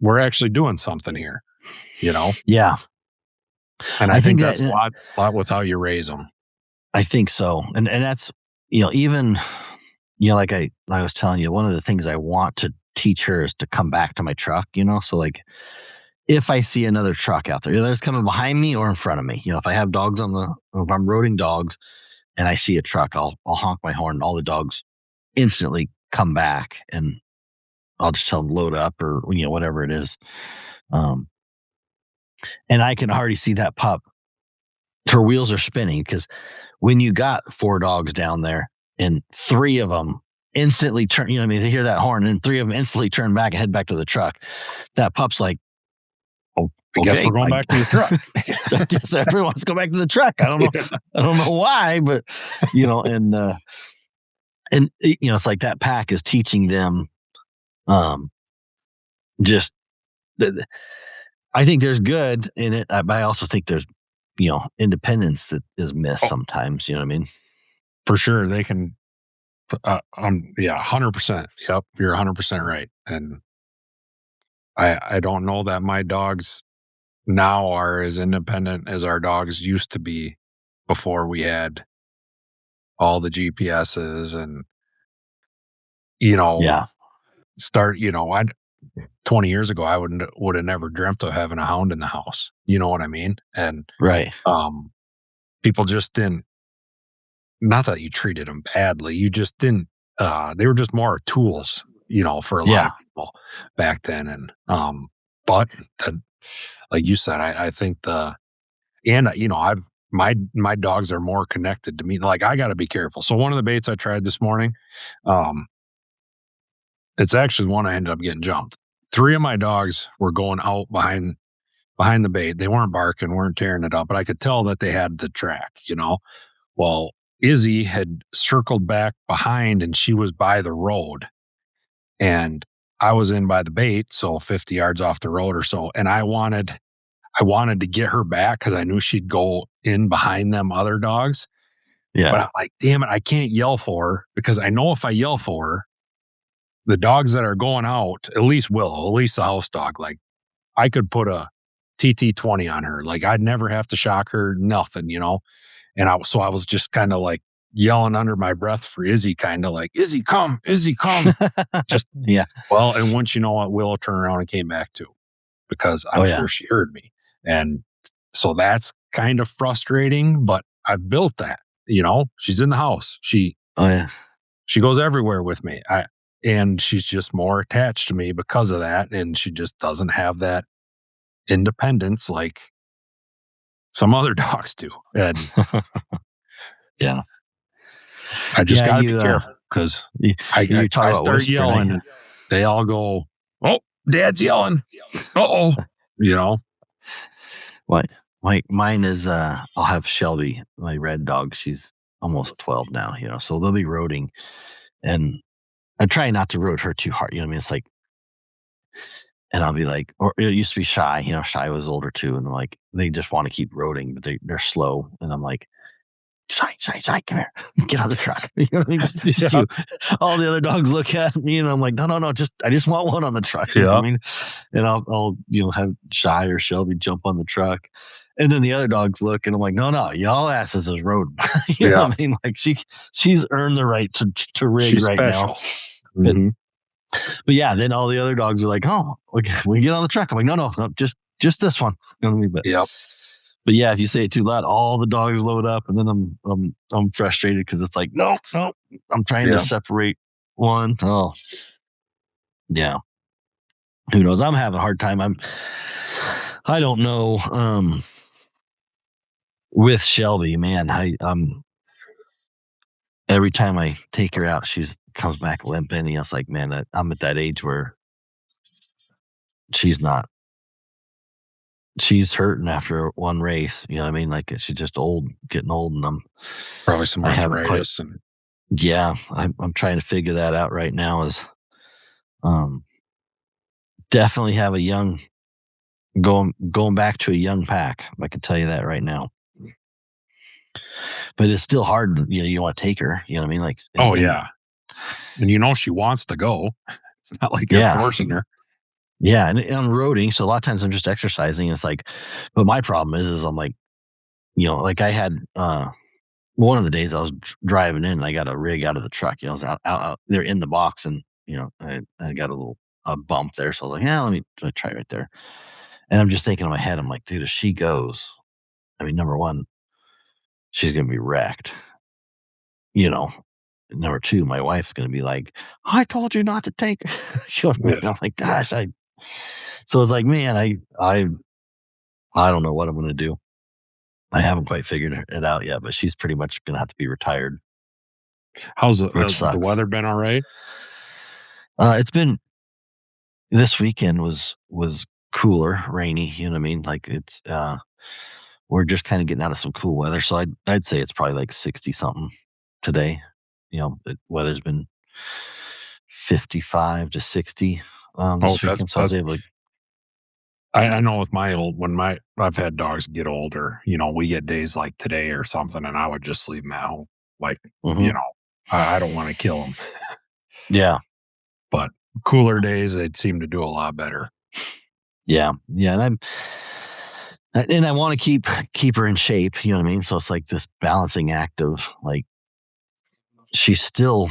we're actually doing something here, Yeah. And I think that's a lot with how you raise them. I think so. And that's, even, like I was telling you, one of the things I want to teach her is to come back to my truck, so like, if I see another truck out there, either it's coming behind me or in front of me, if I have dogs if I'm roading dogs and I see a truck, I'll honk my horn, and all the dogs instantly come back, and I'll just tell them load up or, whatever it is. And I can already see that pup. Her wheels are spinning, because when you got 4 dogs down there and 3 of them instantly turn, they hear that horn and 3 of them instantly turn back and head back to the truck. That pup's like, I guess we're going back to the truck. I guess everyone wants to go back to the truck. I don't know. Yeah. I don't know why, but and it's like that pack is teaching them, just. I think there's good in it, but I also think there's, independence that is missed sometimes. You know what I mean? For sure, they can. 100%. Yep, you're 100% right. And I don't know that my dogs now are as independent as our dogs used to be before we had all the GPSs and Yeah. I 20 years ago I would have never dreamt of having a hound in the house. You know what I mean? And Right. people just didn't. Not that you treated them badly, you just didn't. They were just more tools, for a lot of people back then. And but like you said, I think my dogs are more connected to me. Like I got to be careful. So one of the baits I tried this morning, it's actually one I ended up getting jumped. 3 of my dogs were going out behind the bait. They weren't barking, weren't tearing it up, but I could tell that they had the track. Well, Izzy had circled back behind and she was by the road, and I was in by the bait, so 50 yards off the road or so. And I wanted to get her back because I knew she'd go in behind them other dogs. Yeah. But I'm like, damn it, I can't yell for her because I know if I yell for her, the dogs that are going out, at least the house dog, like I could put a TT20 on her. Like I'd never have to shock her, nothing, And I was just kind of like yelling under my breath for Izzy, kind of like, Izzy, come, just, Yeah. Well, and once you know what, Willow turned around and came back too, because I'm sure she heard me. And so that's kind of frustrating, but I've built that, she's in the house. She goes everywhere with me. And she's just more attached to me because of that. And she just doesn't have that independence like some other dogs do. And yeah. I just got to be careful because I start yelling and they all go, "Oh, Dad's yelling. Uh-oh." What? Mine is, I'll have Shelby, my red dog. She's almost 12 now, so they'll be roading, and I try not to road her too hard. You know what I mean? It's like, and I'll be like, or it used to be Shy. Shy was older too, and like they just want to keep roading, but they're slow, and I'm like, Shy, come here, get on the truck. You know what I mean? Just you. All the other dogs look at me, and I'm like, no, I just want one on the truck. You know what I mean? And I'll have Shy or Shelby jump on the truck, and then the other dogs look, and I'm like, no, y'all asses is road. You know what I mean? Like she's earned the right to rig she's right special. now. Mm-hmm. But yeah, then all the other dogs are like, oh, we get on the truck. I'm like, no, just this one. You know what I mean? But yeah, if you say it too loud, all the dogs load up, and then I'm frustrated because it's like, no, I'm trying to separate one. Oh, yeah. Who knows? I'm having a hard time. I don't know. With Shelby, man, every time I take her out, she's comes back limping. And it's like, man, I'm at that age where she's not. She's hurting after one race. You know what I mean? Like she's just getting old, and I'm probably some arthritis. I'm trying to figure that out right now. Is definitely have a young going back to a young pack. I can tell you that right now. But it's still hard. You want to take her. You know what I mean? Like, and she wants to go. It's not like you're forcing her. Yeah, and I'm roading, so a lot of times I'm just exercising. It's like, but my problem is I'm like, like I had one of the days I was driving in, and I got a rig out of the truck. I was out they're in the box, and I got a bump there, so I was like, yeah, let me try right there. And I'm just thinking in my head, I'm like, dude, if she goes, I mean, number one, she's gonna be wrecked. Number two, my wife's gonna be like, I told you not to take. I'm like, gosh, So it's like, man, I don't know what I'm going to do. I haven't quite figured it out yet, but she's pretty much going to have to be retired. How's the weather been all right? It's been, this weekend was cooler, rainy. You know what I mean? Like we're just kind of getting out of some cool weather. So I'd say it's probably like 60 something today. The weather's been 55 to 60 Oh, this weekend. So I was able to. I know with I've had dogs get older, we get days like today or something, and I would just leave them at home. Like, you Mhm. know, I don't want to kill them, Yeah. but cooler days, they'd seem to do a lot better. Yeah. Yeah. And I want to keep her in shape. You know what I mean? So it's like this balancing act of like, she's still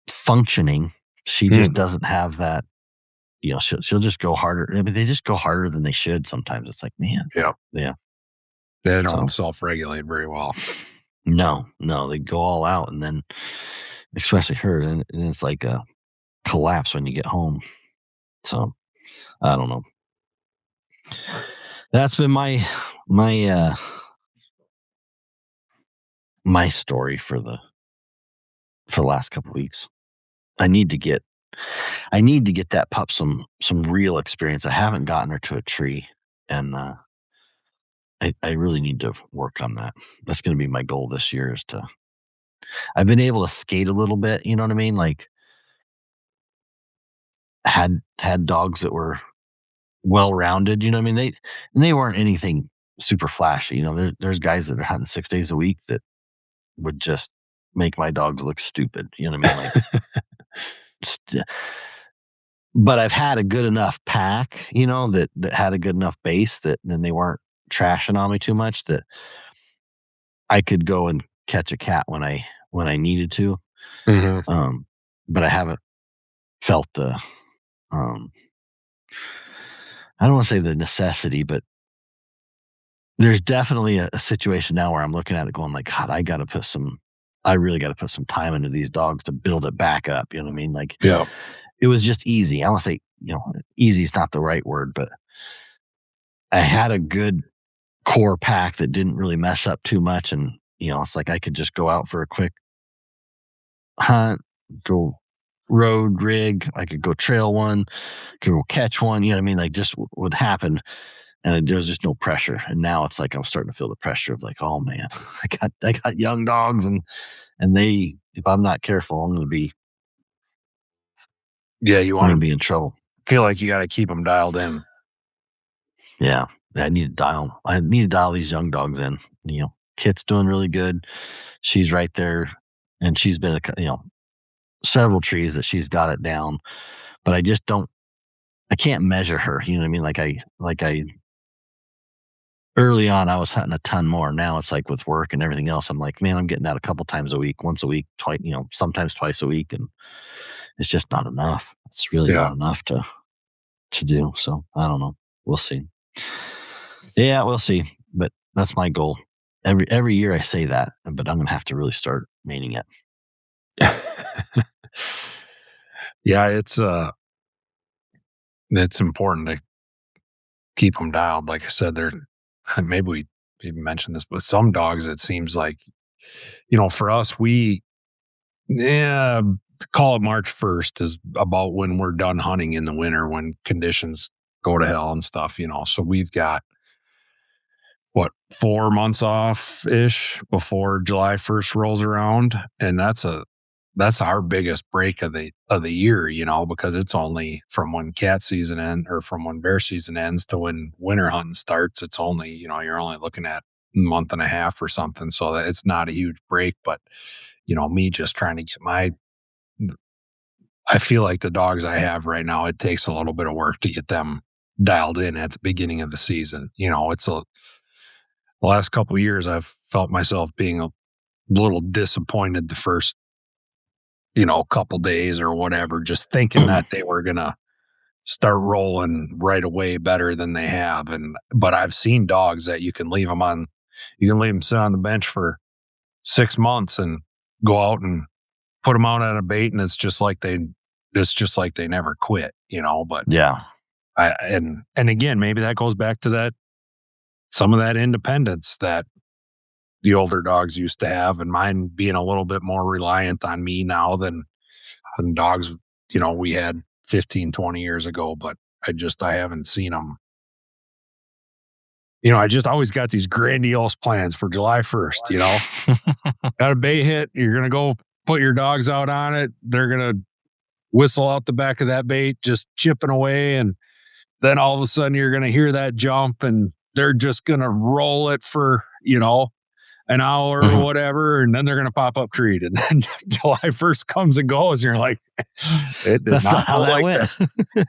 functioning. She just Mm, doesn't have that. She'll just go harder. I mean, they just go harder than they should sometimes. It's like, man, yeah. yeah. They don't So self-regulate very well. no, they go all out, and then especially her, and it's like a collapse when you get home. So I don't know. That's been my my story for the last couple weeks. I need to get I need to get that pup some real experience. I haven't gotten her to a tree, and I really need to work on that. That's going to be my goal this year. Is to I've been able to skate a little bit. You know what I mean? Like had dogs that were well rounded. You know what I mean? They weren't anything super flashy. There's guys that are hunting 6 days a week that would just make my dogs look stupid. You know what I mean? Like, st- but I've had a good enough pack. That had a good enough base that then they weren't trashing on me too much that I could go and catch a cat when I needed to. Mhm. Um, but I haven't felt the um, I don't want to say the necessity, but there's definitely a situation now where I'm looking at it going like, God, I really got to put some time into these dogs to build it back up. You know what I mean? Like Yeah. it was just easy. I want to say, easy is not the right word, but I had a good core pack that didn't really mess up too much. And, it's like I could just go out for a quick hunt, go road rig. I could go trail one, could go catch one. You know what I mean? Like just would happen. And there was just no pressure. And now it's like I'm starting to feel the pressure of like, oh man, I got young dogs, and they, if I'm not careful, Yeah, I'm gonna be in trouble. feel like you gotta keep them dialed in. Yeah, I need to dial these young dogs in. Kit's doing really good. She's right there, and she's been several trees that she's got it down. But I just don't. I can't measure her. You know what I mean? Like I early on, I was hunting a ton more. Now it's like with work and everything else, I'm like, man, I'm getting out a couple times a week, once a week, twice, sometimes twice a week, and it's just not enough. It's really Yeah. not enough to do. So I don't know. We'll see. Yeah, we'll see. But that's my goal. Every year I say that, but I'm gonna have to really start meaning it. Yeah, it's important to keep them dialed. Like I said, maybe we even mentioned this, but some dogs, it seems like, for us, yeah, call it March 1st is about when we're done hunting in the winter when conditions go to hell and stuff, So we've got, what, 4 months off ish before July 1st rolls around. And that's our biggest break of the year, because it's only from when cat season ends or from when bear season ends to when winter hunting starts. It's only, you're only looking at a month and a half or something. So that it's not a huge break, but me just trying to get I feel like the dogs I have right now, it takes a little bit of work to get them dialed in at the beginning of the season. The last couple of years, I've felt myself being a little disappointed the first, couple days or whatever, just thinking that they were going to start rolling right away better than they have. But I've seen dogs that you can leave them sit on the bench for 6 months and go out and put them out at a bait. And it's just like they never quit, but Yeah. and again, maybe that goes back to some of that independence that the older dogs used to have, and mine being a little bit more reliant on me now than dogs, we had 15, 20 years ago, but I haven't seen them I just always got these grandiose plans for July 1st, got a bait hit. You're going to go put your dogs out on it. They're going to whistle out the back of that bait, just chipping away. And then all of a sudden you're going to hear that jump and they're just going to roll it for, an hour or whatever. And then they're going to pop up treat. And then July 1st comes and goes. And you're like, it did That's not how that like went.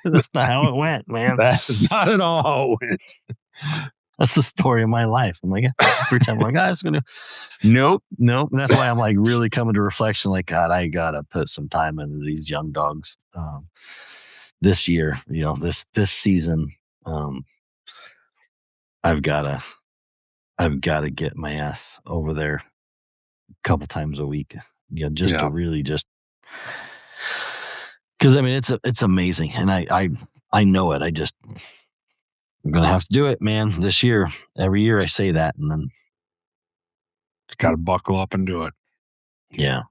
That's not how it went, man. That's not at all how it went. That's the story of my life. I'm like, every time I'm like, guys, going to, nope. And that's why I'm like really coming to reflection. Like, God, I got to put some time into these young dogs this year, this season. I've got to get my ass over there a couple times a week, to really just, because I mean, it's amazing. And I know it. I'm going to have to do it, man, this year. Every year I say that, and then got to buckle up and do it. Yeah.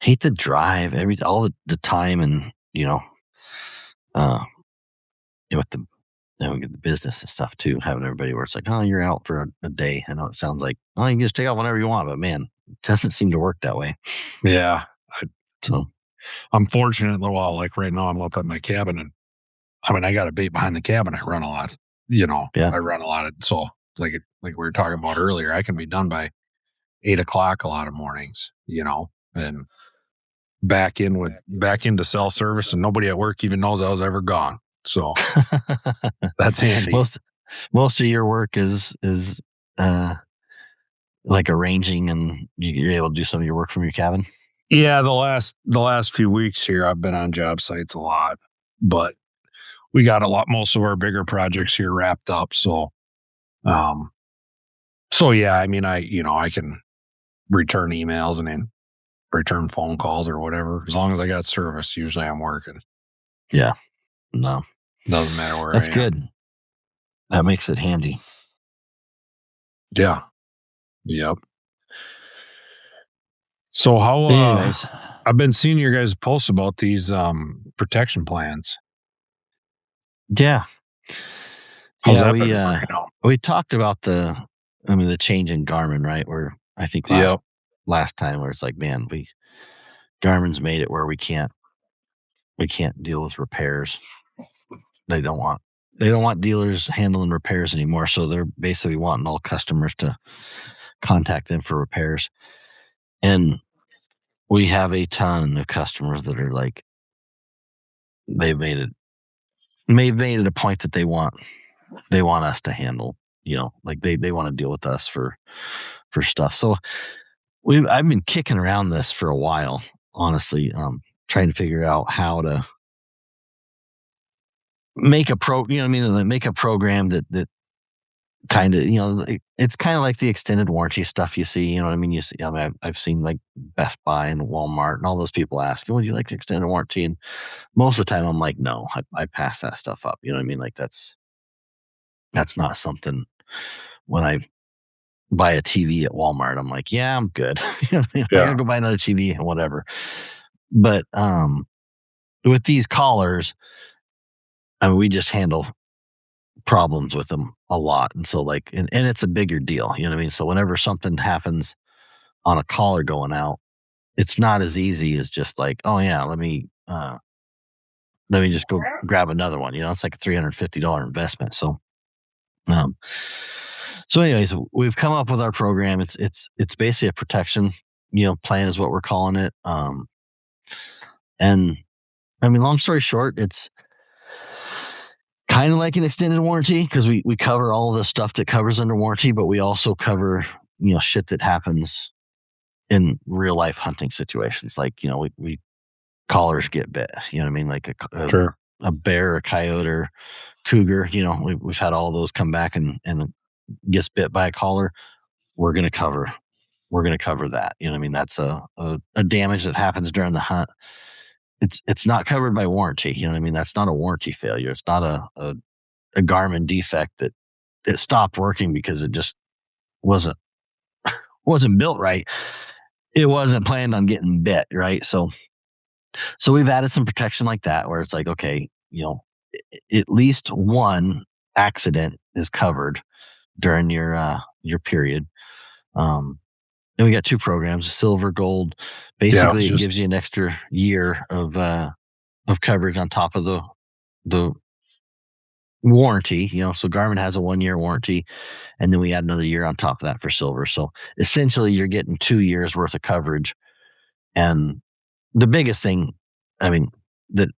Hate the drive, all the time, and with the we get the business and stuff too, having everybody where it's like, oh, you're out for a day. I know it sounds like, oh, you can just take out whenever you want, but man, it doesn't seem to work that way. Yeah. So I'm fortunate. Well, like right now I'm up at my cabin, and I got a bait behind the cabin. I run a lot, I run a lot of, so like we were talking about earlier, I can be done by 8:00 a lot of mornings, and back into cell service, and nobody at work even knows I was ever gone. So that's handy. Most of your work is like arranging, and you're able to do some of your work from your cabin. Yeah, the last few weeks here, I've been on job sites a lot, but we got most of our bigger projects here wrapped up. So, yeah, I mean, I can return emails and then return phone calls or whatever. As long as I got service, usually I'm working. Yeah. No. Doesn't matter where That's I am. good. That makes it handy. Yeah. Yep. So how, anyways, I've been seeing your guys' posts about these protection plans. Yeah. How's that been working out? We talked about the change in Garmin, right? Where I think last time where it's like, man, Garmin's made it where we can't deal with repairs. They don't want dealers handling repairs anymore. So they're basically wanting all customers to contact them for repairs. And we have a ton of customers that are like, they've made it a point that they want us to handle, like they want to deal with us for stuff. So I've been kicking around this for a while, honestly, trying to figure out how to make a make a program that kind of, it's kind of like the extended warranty stuff you see, you see, I've seen like Best Buy and Walmart and all those people ask, would you like extended warranty? And most of the time I'm like, no, I pass that stuff up. Like that's not something. When I buy a TV at Walmart, I'm like, yeah, I'm good. I'm gonna go buy another TV and whatever. But with these collars, we just handle problems with them a lot. And so and it's a bigger deal, So whenever something happens on a collar going out, it's not as easy as just like, oh yeah, let me just go grab another one. It's like a $350 investment. So anyways, we've come up with our program. It's basically a protection, plan is what we're calling it. And long story short, it's kind of like an extended warranty because we cover all of the stuff that covers under warranty, but we also cover, shit that happens in real life hunting situations. Like, we collars get bit, like a bear, a coyote, or cougar, we've had all those come back and gets bit by a collar. We're going to cover that. That's a damage that happens during the hunt. It's not covered by warranty. That's not a warranty failure. It's not a Garmin defect that it stopped working because it just wasn't built right. It wasn't planned on getting bit, right? So we've added some protection like that where it's like, okay, at least one accident is covered during your period. And we got 2 programs, silver, gold. Basically, it gives you an extra year of coverage on top of the warranty. So Garmin has a 1-year warranty, and then we add another year on top of that for silver. So essentially, you're getting 2 years worth of coverage. And the biggest thing, I mean, that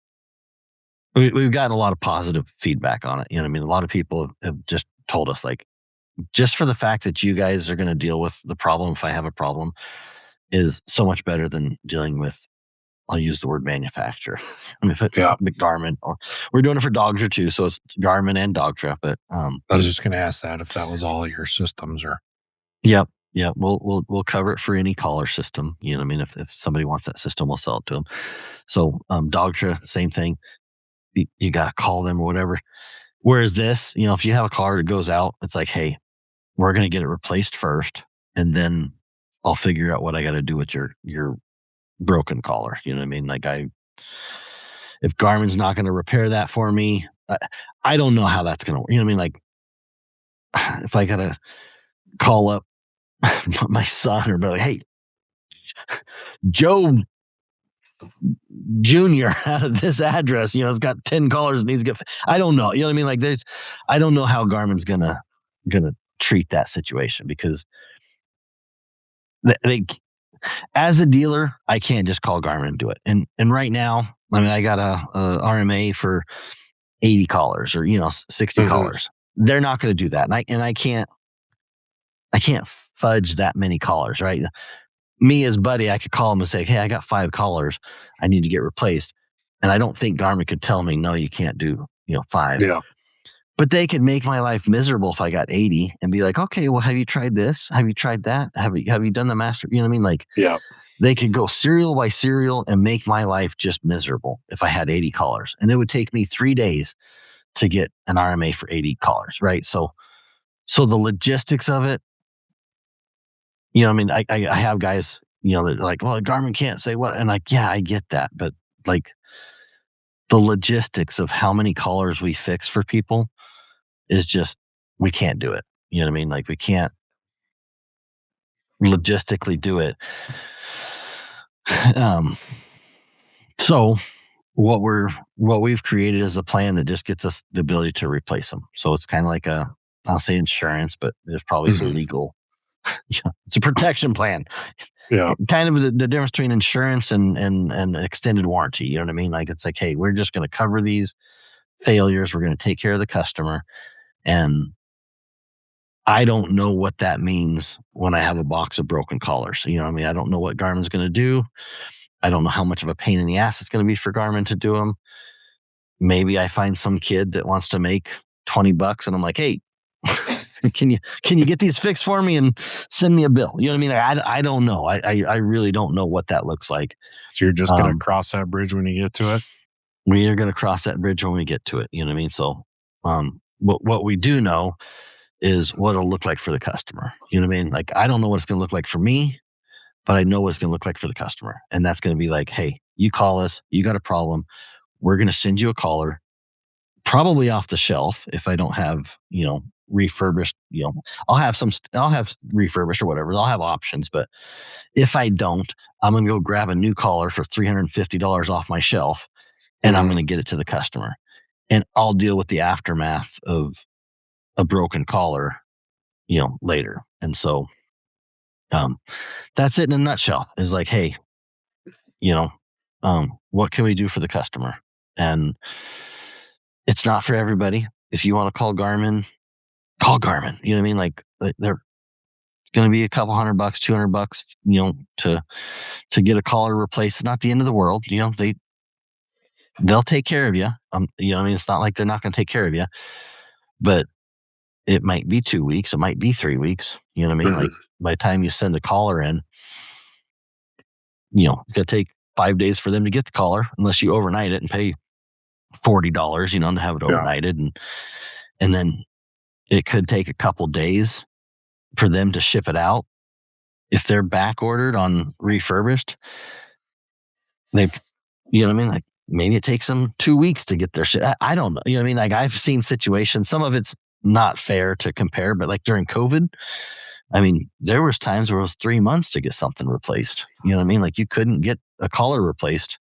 we've gotten a lot of positive feedback on it. A lot of people have just told us, like, just for the fact that you guys are going to deal with the problem if I have a problem is so much better than dealing with, I'll use the word manufacturer. If it's Garmin, we're doing it for dogs too, so it's Garmin and Dogtra. But I was just going to ask that if that was all your systems or. Yep. We'll cover it for any collar system. If somebody wants that system, we'll sell it to them. So Dogtra, same thing. You got to call them or whatever. Whereas this, if you have a collar that goes out, it's like, hey, we're going to get it replaced first, and then I'll figure out what I got to do with your broken collar. You know what I mean? Like, if Garmin's not going to repair that for me, I don't know how that's going to work. You know what I mean? Like, if I got to call up my son or be like, hey, Joe Junior out of this address, it's got 10 collars, needs to get. I don't know. You know what I mean? Like, I don't know how Garmin's gonna treat that situation, because they as a dealer, I can't just call Garmin and do it. And right now, I got a RMA for 80 collars or 60 collars. They're not going to do that, and I can't fudge that many collars, right? Me as Buddy, I could call him and say, hey, I got 5 collars, I need to get replaced. And I don't think Garmin could tell me, no, you can't do 5. Yeah. But they could make my life miserable if I got 80 and be like, okay, well, have you tried this? Have you tried that? Have you done the master? You know what I mean? Like, they could go serial by serial and make my life just miserable if I had 80 collars. And it would take me 3 days to get an RMA for 80 collars, right? So the logistics of it, I mean, I have guys, that are like, well, Garmin can't say what. And like, yeah, I get that. But like, the logistics of how many collars we fix for people is just, we can't do it. You know what I mean? Like, we can't logistically do it. So what we've created is a plan that just gets us the ability to replace them. So it's kind of like I'll say insurance, but there's probably some legal. It's a protection plan. Yeah. Kind of the difference between insurance and extended warranty. You know what I mean? Like, it's like, hey, we're just going to cover these failures. We're going to take care of the customer. And I don't know what that means when I have a box of broken collars. You know what I mean? I don't know what Garmin's going to do. I don't know how much of a pain in the ass it's going to be for Garmin to do them. Maybe I find some kid that wants to make $20 and I'm like, hey, can you get these fixed for me and send me a bill? You know what I mean? Like, I don't know. I really don't know what that looks like. So you're just going to cross that bridge when you get to it? We are going to cross that bridge when we get to it. You know what I mean? So what we do know is what it'll look like for the customer. You know what I mean? Like, I don't know what it's going to look like for me, but I know what it's going to look like for the customer. And that's going to be like, hey, you call us, you got a problem. We're going to send you a collar, probably off the shelf. If I don't have, refurbished, I'll have refurbished or whatever. I'll have options. But if I don't, I'm going to go grab a new collar for $350 off my shelf, and I'm going to get it to the customer. And I'll deal with the aftermath of a broken collar, later. And so that's it in a nutshell. Is like, hey, what can we do for the customer? And it's not for everybody. If you want to call Garmin, call Garmin. You know what I mean? Like, they're going to be a couple $100, $200, to get a collar replaced. It's not the end of the world. They'll take care of you. You know what I mean? It's not like they're not going to take care of you, but it might be 2 weeks. It might be 3 weeks. You know what I mean? Like, by the time you send a collar in, it's going to take 5 days for them to get the collar, unless you overnight it and pay $40, to have it overnighted. And then it could take a couple days for them to ship it out. If they're back ordered on refurbished, you know what I mean? Like, maybe it takes them 2 weeks to get their shit. I don't know. You know what I mean? Like, I've seen situations, some of it's not fair to compare, but like during COVID, I mean, there was times where it was 3 months to get something replaced. You know what I mean? Like you couldn't get a collar replaced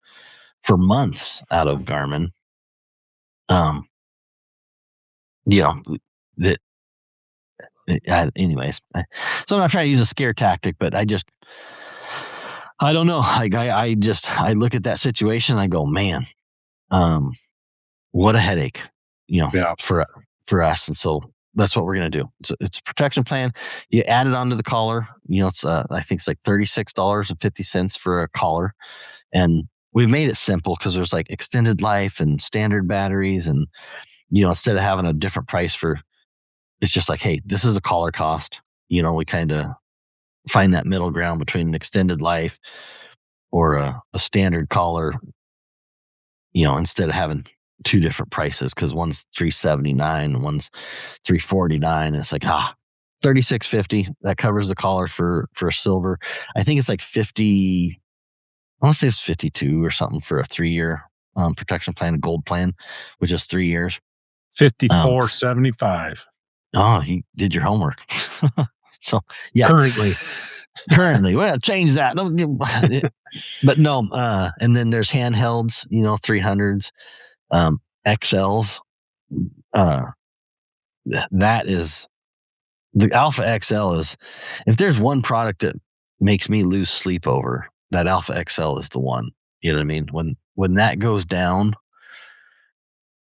for months out of Garmin. You know, that anyways. So I'm not trying to use a scare tactic, but I don't know. Like I look at that situation and I go, man, what a headache, for us. And so that's what we're going to do. It's a protection plan. You add it onto the collar. It's I think it's like $36.50 for a collar. And we've made it simple because there's like extended life and standard batteries. And, instead of having a different price it's just like, hey, this is a collar cost. We kind of find that middle ground between an extended life or a standard collar, instead of having two different prices, because one's $379 and one's $349. It's like, $36.50. That covers the collar for a silver. I think it's like 50. I want to say it's 52 or something for a 3-year protection plan, a gold plan, which is 3 years. $54.75. Oh, you did your homework. So yeah, currently, well, change that. But no. And then there's handhelds, 300s, XLs. That is the Alpha XL is, if there's one product that makes me lose sleep over, that Alpha XL is the one. You know what I mean? When that goes down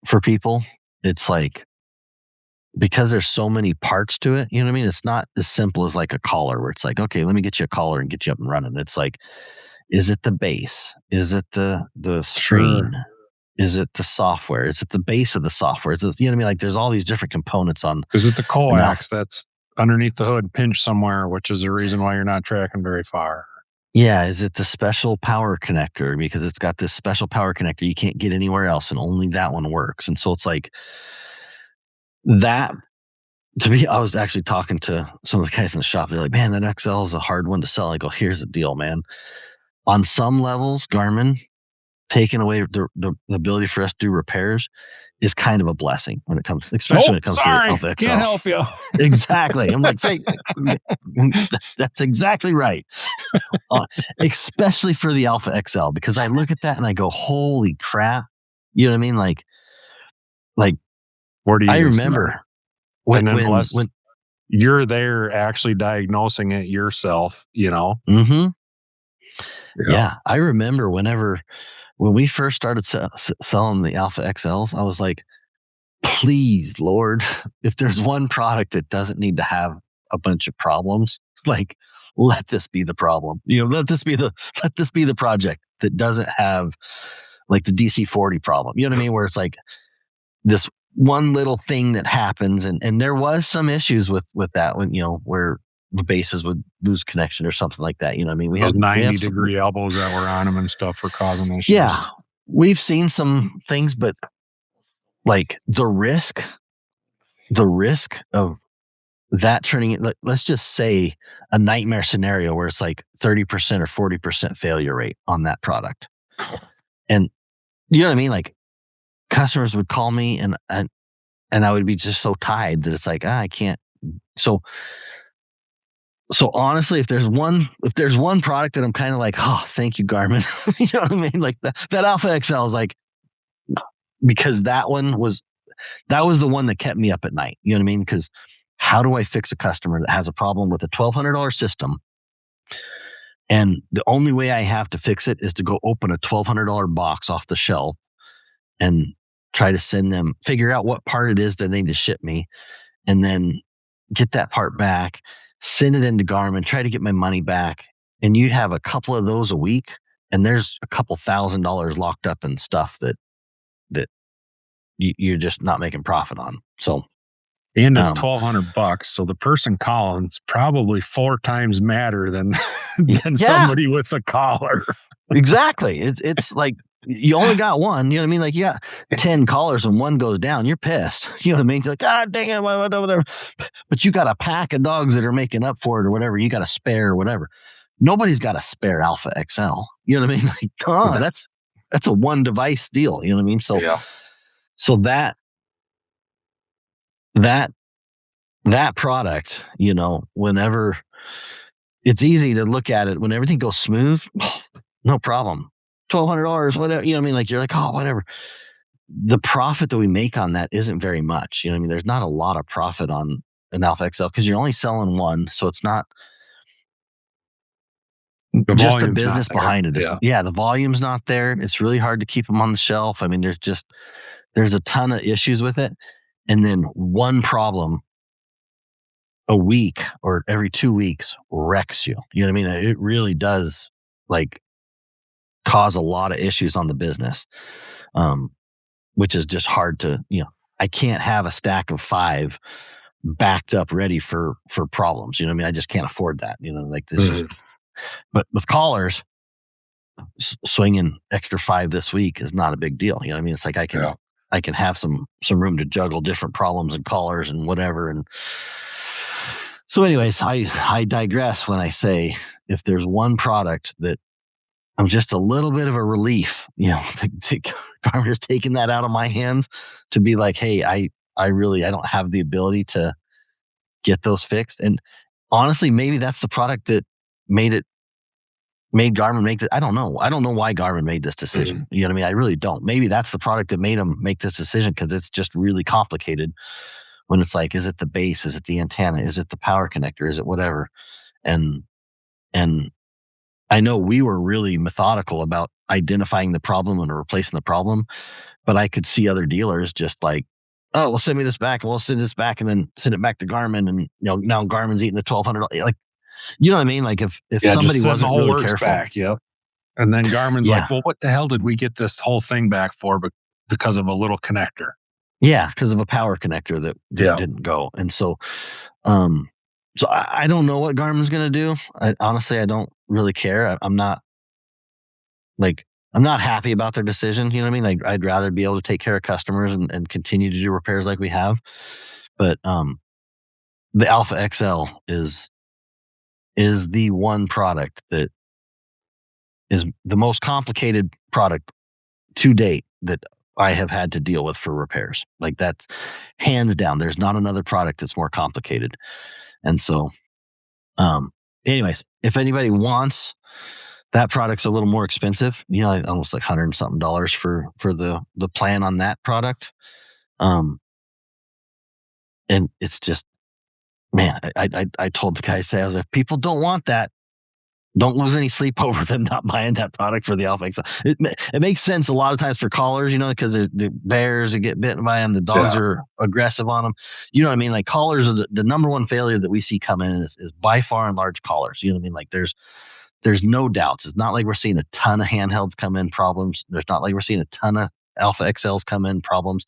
for people, it's like, because there's so many parts to it, you know what I mean? It's not as simple as like a collar where it's like, okay, let me get you a collar and get you up and running. It's like, is it the base? Is it the screen? Sure. Is it the software? Is it the base of the software? Is it, you know what I mean? Like there's all these different components on. Is it the coax that's underneath the hood pinched somewhere, which is the reason why you're not tracking very far? Yeah. Is it the special power connector? Because it's got this special power connector you can't get anywhere else, and only that one works. And so it's like that. To me, I was actually talking to some of the guys in the shop. They're like, man, that XL is a hard one to sell. I go, here's the deal, man. On some levels, Garmin taking away the ability for us to do repairs is kind of a blessing when it comes, especially when it comes to the Alpha XL. Can't help you. Exactly. I'm like, say, that's exactly right. Especially for the Alpha XL, because I look at that and I go, holy crap. You know what I mean? Like where do you I remember start? When you're there actually diagnosing it yourself, Mm-hmm. Yeah. I remember when we first started selling the Alpha XLs, I was like, please, Lord, if there's one product that doesn't need to have a bunch of problems, like let this be the problem. Let this be the project that doesn't have like the DC-40 problem. You know what I mean? Where it's like this one little thing that happens, and there was some issues with that when, where the bases would lose connection or something like that. You know what I mean? We those had 90-degree elbows that were on them and stuff were causing issues. Yeah, we've seen some things, but like the risk of that turning it, let's just say a nightmare scenario where it's like 30% or 40% failure rate on that product. And you know what I mean? Like customers would call me and I would be just so tied that it's like, I can't. So honestly, if there's one product that I'm kind of like, oh, thank you, Garmin. You know what I mean? Like that Alpha XL is like, because that was the one that kept me up at night. You know what I mean? Because how do I fix a customer that has a problem with a $1,200 system? And the only way I have to fix it is to go open a $1,200 box off the shelf and try to figure out what part it is that they need to ship me, and then get that part back, send it into Garmin, try to get my money back. And you have a couple of those a week, and there's a couple $1,000 locked up in stuff that you're just not making profit on. So, and it's $1,200. So the person calling is probably 4 times madder than somebody with a collar. Exactly. It's like you only got one. You know what I mean? Like you got 10 callers and one goes down, you're pissed. You know what I mean? It's like, dang it, whatever. But you got a pack of dogs that are making up for it or whatever. You got a spare or whatever. Nobody's got a spare Alpha XL. You know what I mean? Like, come on, that's a one device deal. You know what I mean? So, so that that product, whenever it's easy to look at it when everything goes smooth, no problem. $1,200, whatever. Like you're like, oh, whatever. The profit that we make on that isn't very much. There's not a lot of profit on an Alpha XL because you're only selling one, so it's not The just the volume's not business there. behind it. Yeah, the volume's not there. It's really hard to keep them on the shelf. There's a ton of issues with it, and then one problem a week or every 2 weeks wrecks you. You know what I mean? It really does cause a lot of issues on the business, which is just hard to, I can't have a stack of 5 backed up ready for problems. I just can't afford that, like this. Mhm. But with collars, swinging extra 5 this week is not a big deal. It's like I can have some room to juggle different problems and collars and whatever. And so anyways, I digress when I say if there's one product that I'm just a little bit of a relief, Garmin has taken that out of my hands to be like, hey, I don't have the ability to get those fixed. And honestly, maybe that's the product that made Garmin make it. I don't know. I don't know why Garmin made this decision. Mhm. You know what I mean? I really don't. Maybe that's the product that made them make this decision because it's just really complicated when it's like, is it the base? Is it the antenna? Is it the power connector? Is it whatever? And I know we were really methodical about identifying the problem and replacing the problem, but I could see other dealers just like, oh, well, send me this back and we'll send this back and then send it back to Garmin. And, now Garmin's eating the $1,200. Like, you know what I mean? Like if Yeah, somebody just send the wasn't whole really works careful. back. Yep. And then Garmin's Yeah. like, well, what the hell did we get this whole thing back for? But because of a little connector. Yeah, because of a power connector that didn't go. And so, so I don't know what Garmin's going to do. Honestly, I don't really care. I'm not happy about their decision. You know what I mean? I'd rather be able to take care of customers and continue to do repairs like we have. But the Alpha XL is the one product that is the most complicated product to date that I have had to deal with for repairs. Like that's hands down. There's not another product that's more complicated. And so, anyways, if anybody wants that product's a little more expensive, almost like $100 and something for the plan on that product. And it's just, man, I told the guy, I was like, people don't want that. Don't lose any sleep over them not buying that product for the Alpha XL. It makes sense a lot of times for collars, because there's the bears that get bitten by them. The dogs are aggressive on them. You know what I mean? Like collars are the number one failure that we see come in is by far and large collars. You know what I mean? Like there's no doubts. It's not like we're seeing a ton of handhelds come in problems. There's not like we're seeing a ton of Alpha XLs come in problems.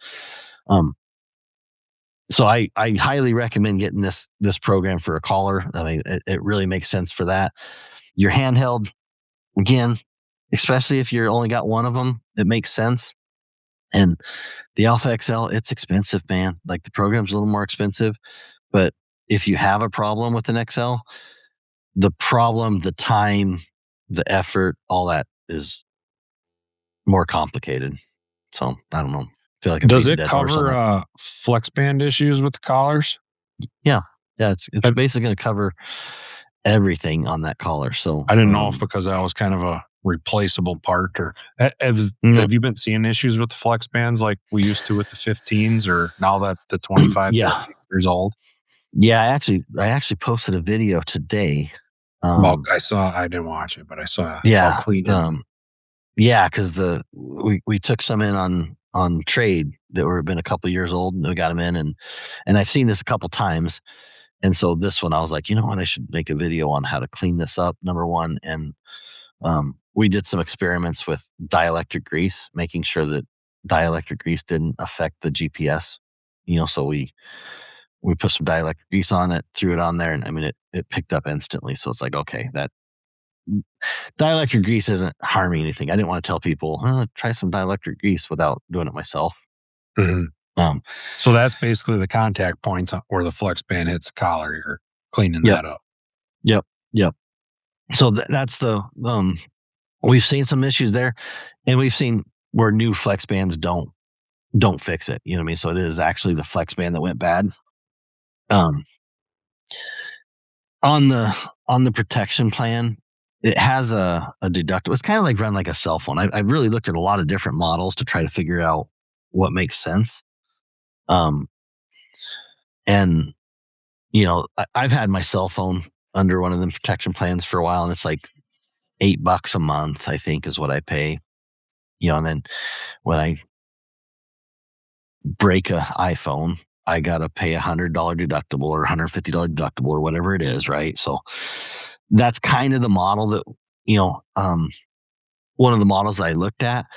So I highly recommend getting this program for a collar. I mean, it really makes sense for that. Your handheld, again, especially if you're only got one of them, it makes sense. And the Alpha XL, it's expensive, man. Like the program's a little more expensive, but if you have a problem with an XL, the problem, the time, the effort, all that is more complicated. So I don't know. I feel like I'm Does beating a it dead horse on that. cover flex band issues with the collars? Yeah. It's basically going to cover everything on that collar. So I didn't know if because that was kind of a replaceable part or have you been seeing issues with the flex bands like we used to with the 15s or now that the 25 years old? Yeah, I actually posted a video today. I didn't watch it, but I saw cleaning. Yeah, because we took some in on trade that were been a couple years old, and we got them in, and I've seen this a couple times, and so this one I was like, you know what, I should make a video on how to clean this up. Number one, and we did some experiments with dielectric grease, making sure that dielectric grease didn't affect the GPS. So we put some dielectric grease on it, threw it on there, and I mean it picked up instantly. So it's like, okay, that dielectric grease isn't harming anything. I didn't want to tell people, try some dielectric grease without doing it myself. Mm-hmm. So that's basically the contact points where the flex band hits the collar. You're cleaning that up. Yep. So that's the we've seen some issues there, and we've seen where new flex bands don't fix it. You know what I mean? So it is actually the flex band that went bad. Um, on the protection plan, it has a deductible. It's kind of like run like a cell phone. I've really looked at a lot of different models to try to figure out what makes sense. Um, and I've had my cell phone under one of the protection plans for a while, and it's like $8 a month, I think, is what I pay. And then when I break a iPhone, I gotta pay $100 deductible or $150 deductible or whatever it is, right? So that's kind of the model that one of the models that I looked at.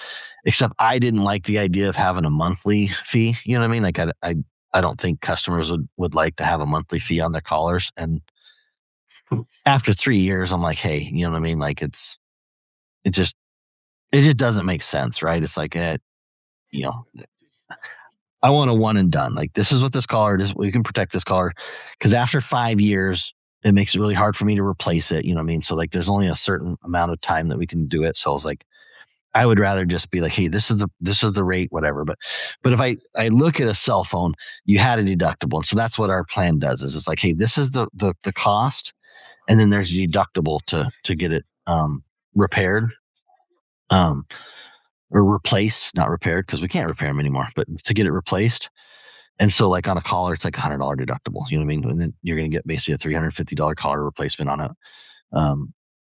Except I didn't like the idea of having a monthly fee. You know what I mean? Like I don't think customers would like to have a monthly fee on their collars. And after 3 years, I'm like, hey, you know what I mean? Like it just doesn't make sense, right? It's like you know, I want a one and done. Like this is what this collar is. We can protect this collar because after 5 years, it makes it really hard for me to replace it. You know what I mean? So like there's only a certain amount of time that we can do it. So I was like, I would rather just be like, hey, this is the rate, whatever. But if I look at a cell phone, you had a deductible. And so that's what our plan does is it's like, hey, this is the cost. And then there's a deductible to get it repaired. Or replaced, not repaired, because we can't repair them anymore, but to get it replaced. And so like on a collar, it's like $100 deductible. You know what I mean? And then you're going to get basically a $350 collar replacement on it.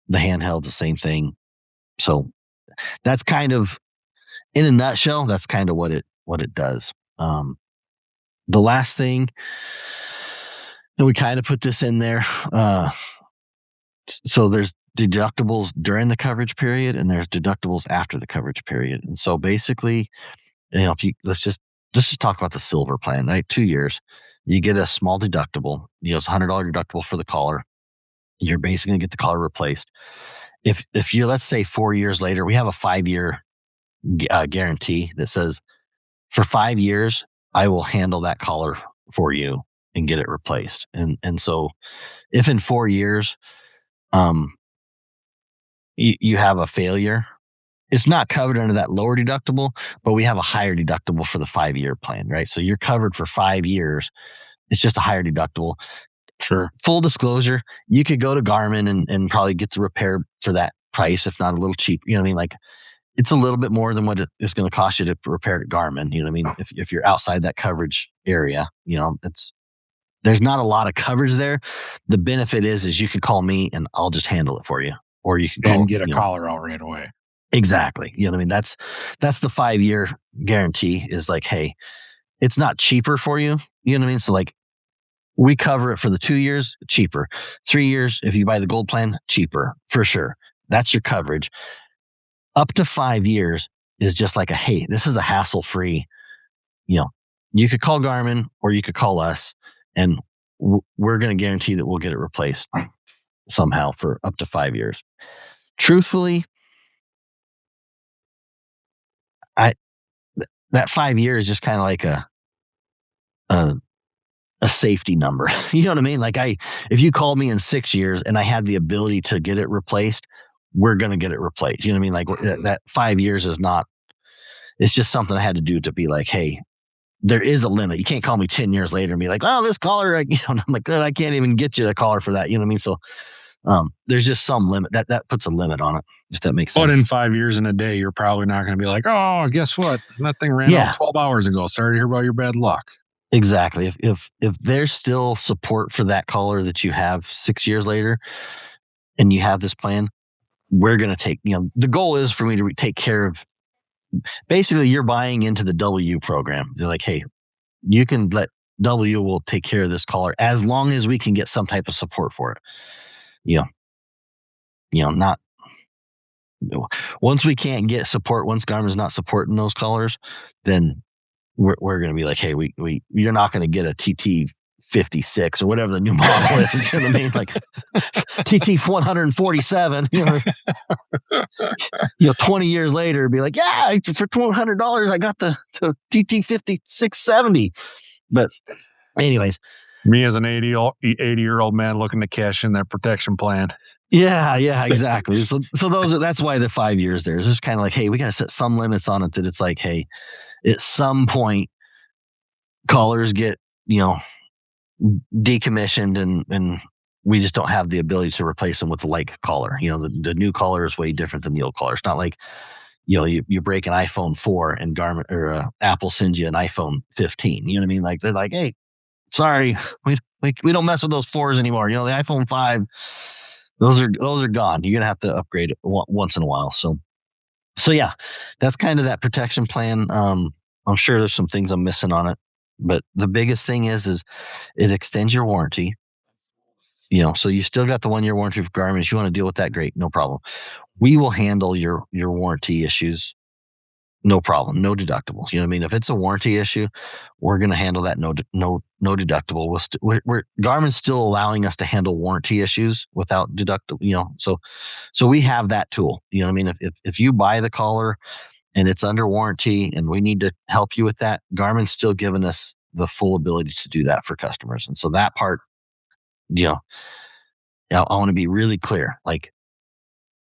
The handheld's the same thing. So that's kind of, in a nutshell, that's kind of what it does. The last thing, and we kind of put this in there. So there's deductibles during the coverage period and there's deductibles after the coverage period. And so basically, if you let's just talk about the silver plan, right? 2 years, you get a small deductible. It's $100 deductible for the collar. You're basically going to get the collar replaced. If you, let's say 4 years later, we have a 5-year guarantee that says for 5 years, I will handle that collar for you and get it replaced. And so if in 4 years, you have a failure, it's not covered under that lower deductible, but we have a higher deductible for the 5-year plan, right? So you're covered for 5 years. It's just a higher deductible. Sure. Full disclosure, you could go to Garmin and probably get the repair for that price, if not a little cheap. You know what I mean? Like it's a little bit more than what it's going to cost you to repair at Garmin. You know what I mean? If you're outside that coverage area, there's not a lot of coverage there. The benefit is you can call me and I'll just handle it for you. Or you can call, and get a collar out right away. Exactly. You know what I mean? That's the 5-year guarantee is like, hey, it's not cheaper for you. You know what I mean? So like we cover it for the 2 years, cheaper. 3 years, if you buy the gold plan, cheaper for sure. That's your coverage. Up to 5 years is just like hey, this is a hassle-free, you could call Garmin or you could call us and we're going to guarantee that we'll get it replaced somehow for up to 5 years. Truthfully, that 5 years is just kind of like a safety number. You know what I mean? Like if you called me in 6 years and I had the ability to get it replaced, we're going to get it replaced. You know what I mean? Like that 5 years is not, it's just something I had to do to be like, hey, there is a limit. You can't call me 10 years later and be like, oh, this collar, I'm like, I can't even get you the collar for that. You know what I mean? So there's just some limit that puts a limit on it, if that makes sense. But in 5 years and a day, you're probably not going to be like, oh, guess what? That thing ran out 12 hours ago. Sorry to hear about your bad luck. Exactly. If there's still support for that collar that you have 6 years later and you have this plan, we're going to take, the goal is for me to take care of, basically you're buying into the W program. They're like, hey, you can let W will take care of this collar as long as we can get some type of support for it. Not once we can't get support, once Garmin's not supporting those collars, then we're going to be like, hey, you're not going to get a TT 56 or whatever the new model is. You know what I mean? Like TT 147. 20 years later, be like, yeah, for $1,200, I got the TT 5670. But anyways, me as an 80-year-old man looking to cash in that protection plan. Yeah, exactly. So that's why the 5 years there is just kind of like, hey, we got to set some limits on it that it's like, hey, at some point, callers get, decommissioned and we just don't have the ability to replace them with the like collar. The new collar is way different than the old collar. It's not like, you break an iPhone 4 and Garmin or Apple sends you an iPhone 15. You know what I mean? Like they're like, hey, sorry, we don't mess with those 4s anymore. The iPhone 5, those are gone. You're gonna have to upgrade it once in a while. So yeah, that's kind of that protection plan. I'm sure there's some things I'm missing on it, but the biggest thing is it extends your warranty. So you still got the 1-year warranty for Garmin. If you want to deal with that, great, no problem. We will handle your warranty issues, no problem, no deductibles. You know what I mean? If it's a warranty issue, we're going to handle that. No deductible. Garmin's still allowing us to handle warranty issues without deductible. So we have that tool. You know what I mean? If you buy the collar and it's under warranty and we need to help you with that, Garmin's still giving us the full ability to do that for customers. And so that part, I want to be really clear. Like,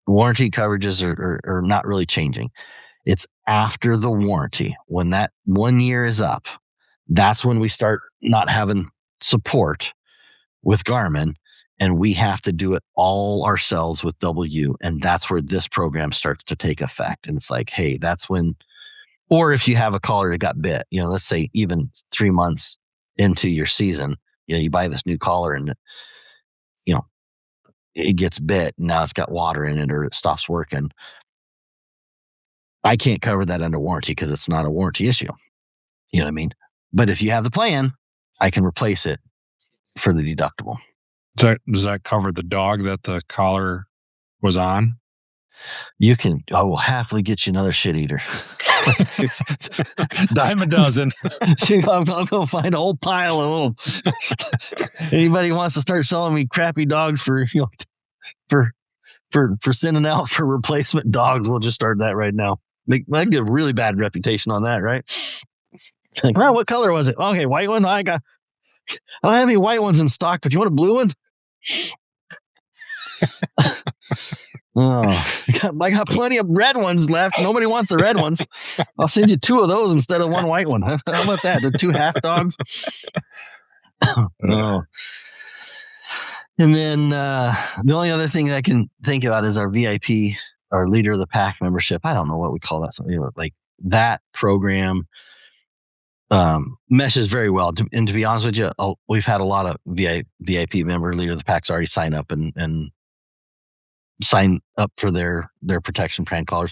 warranty coverages are not really changing. It's after the warranty. When that 1 year is up, that's when we start not having support with Garmin, and we have to do it all ourselves with W. And that's where this program starts to take effect. And it's like, hey, that's when, or if you have a collar that got bit, let's say even 3 months into your season, you buy this new collar and it gets bit, and now it's got water in it or it stops working. I can't cover that under warranty because it's not a warranty issue. You know what I mean? But if you have the plan, I can replace it for the deductible. Does that cover the dog that the collar was on? I will happily get you another shit eater. Dime a dozen. See, I'm going to find a whole pile of little. Anybody wants to start selling me crappy dogs for sending out for replacement dogs, we'll just start that right now. I get a really bad reputation on that, right? Like, well, what color was it? Okay, white one. I don't have any white ones in stock, but you want a blue one? I got plenty of red ones left. Nobody wants the red ones. I'll send you 2 of those instead of 1 white one. How about that? The 2 half dogs. Oh. And then the only other thing I can think about is our VIP, our leader of the pack membership. I don't know what we call that. Like that program meshes very well. And to be honest with you, we've had a lot of VIP member leader of the packs already sign up and sign up for their protection plan collars.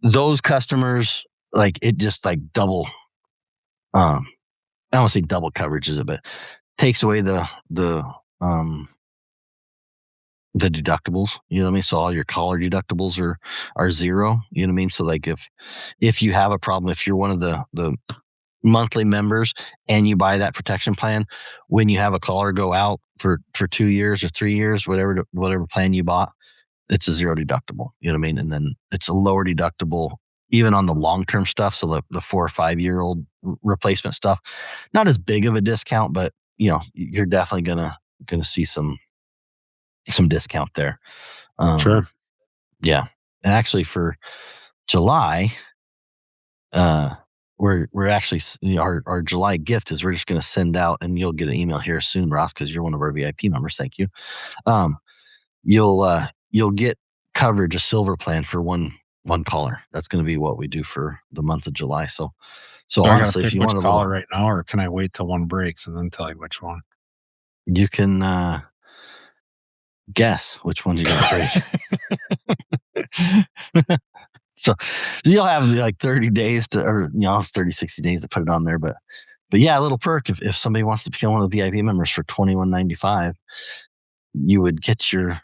Those customers, like, it just like double. I don't want to say double coverage is it, but takes away the deductibles. You know what I mean? So all your collar deductibles are zero. You know what I mean? So like if you have a problem, if you're one of the monthly members and you buy that protection plan, when you have a collar go out for 2 years or 3 years, whatever plan you bought, it's a zero deductible. You know what I mean? And then it's a lower deductible even on the long-term stuff. So the 4 or 5 year old replacement stuff, not as big of a discount, but you're definitely gonna see some discount there. Sure. Yeah. And actually for July, we're actually, our July gift is we're just going to send out, and you'll get an email here soon, Ross, because you're one of our VIP members. Thank you. You'll get coverage, a silver plan for one collar. That's going to be what we do for the month of July. So honestly, if you want a collar right now, or can I wait till one breaks and then tell you which one? You can guess which ones you're going to break. So you'll have like 30 days it's 30, 60 days to put it on there. But yeah, a little perk. If somebody wants to become one of the VIP members for $21.95, you would get your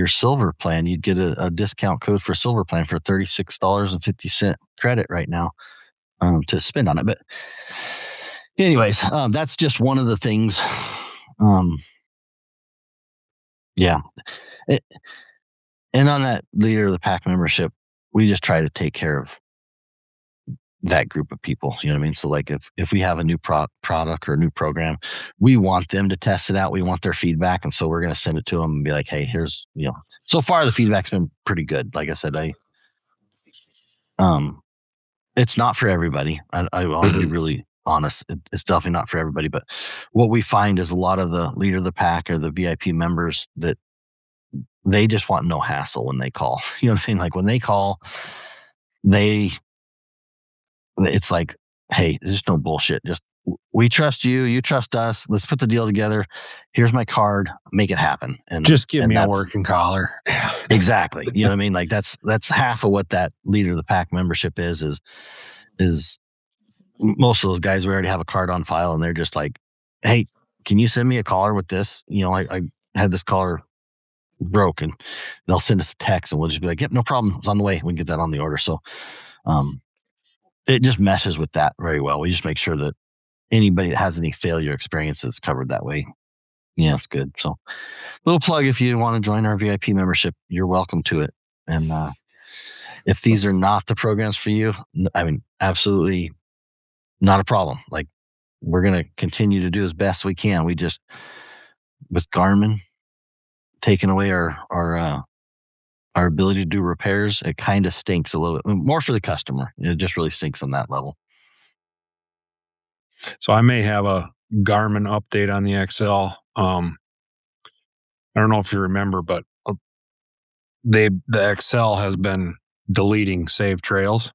silver plan. You'd get a discount code for silver plan for $36.50 credit right now to spend on it. But anyways, that's just one of the things. Yeah. And on that leader of the pack membership, we just try to take care of that group of people. You know what I mean? So like if we have a new product or a new program, we want them to test it out. We want their feedback. And so we're going to send it to them and be like, hey, here's, so far the feedback's been pretty good. Like I said, it's not for everybody. I want to be really honest. It's definitely not for everybody. But what we find is a lot of the leader of the pack or the VIP members that they just want no hassle when they call. You know what I mean? Like when they call, it's like, hey, there's no bullshit. Just we trust you, you trust us. Let's put the deal together. Here's my card. Make it happen. And Just give and me a that's working collar. exactly. You know what I mean? Like that's half of what that leader of the pack membership is most of those guys we already have a card on file, and they're just like, hey, can you send me a collar with this? You know, I had this collar broken. They'll send us a text, and we'll just be like, yep, no problem. It's on the way. We can get that on the order. So it just meshes with that very well. We just make sure that anybody that has any failure experience is covered that way. Yeah, it's good. So little plug, if you want to join our VIP membership, you're welcome to it. And if these are not the programs for you, I mean, absolutely not a problem. Like we're going to continue to do as best we can. We just, with Garmin taking away our ability to do repairs, it kind of stinks a little bit more for the customer. It just really stinks on that level. So I may have a Garmin update on the XL. I don't know if you remember, but the XL has been deleting saved trails.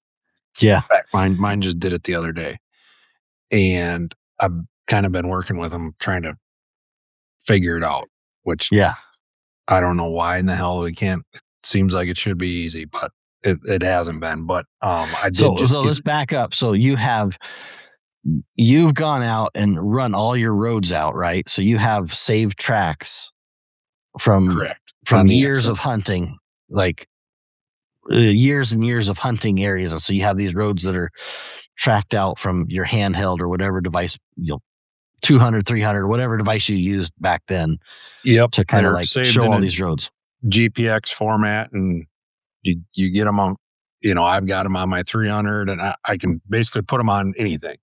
Yeah. Mine just did it the other day. And I've kind of been working with them trying to figure it out, which I don't know why in the hell we can't. It seems like it should be easy, but it hasn't been. But I did let's back up. So you've gone out and run all your roads out, right? So you have saved tracks from years of hunting, like years and years of hunting areas. And so you have these roads that are tracked out from your handheld or whatever device, 200, 300, whatever device you used back then. Yep. To kind of like show all these roads. GPX format, and you get them on, I've got them on my 300, and I can basically put them on anything.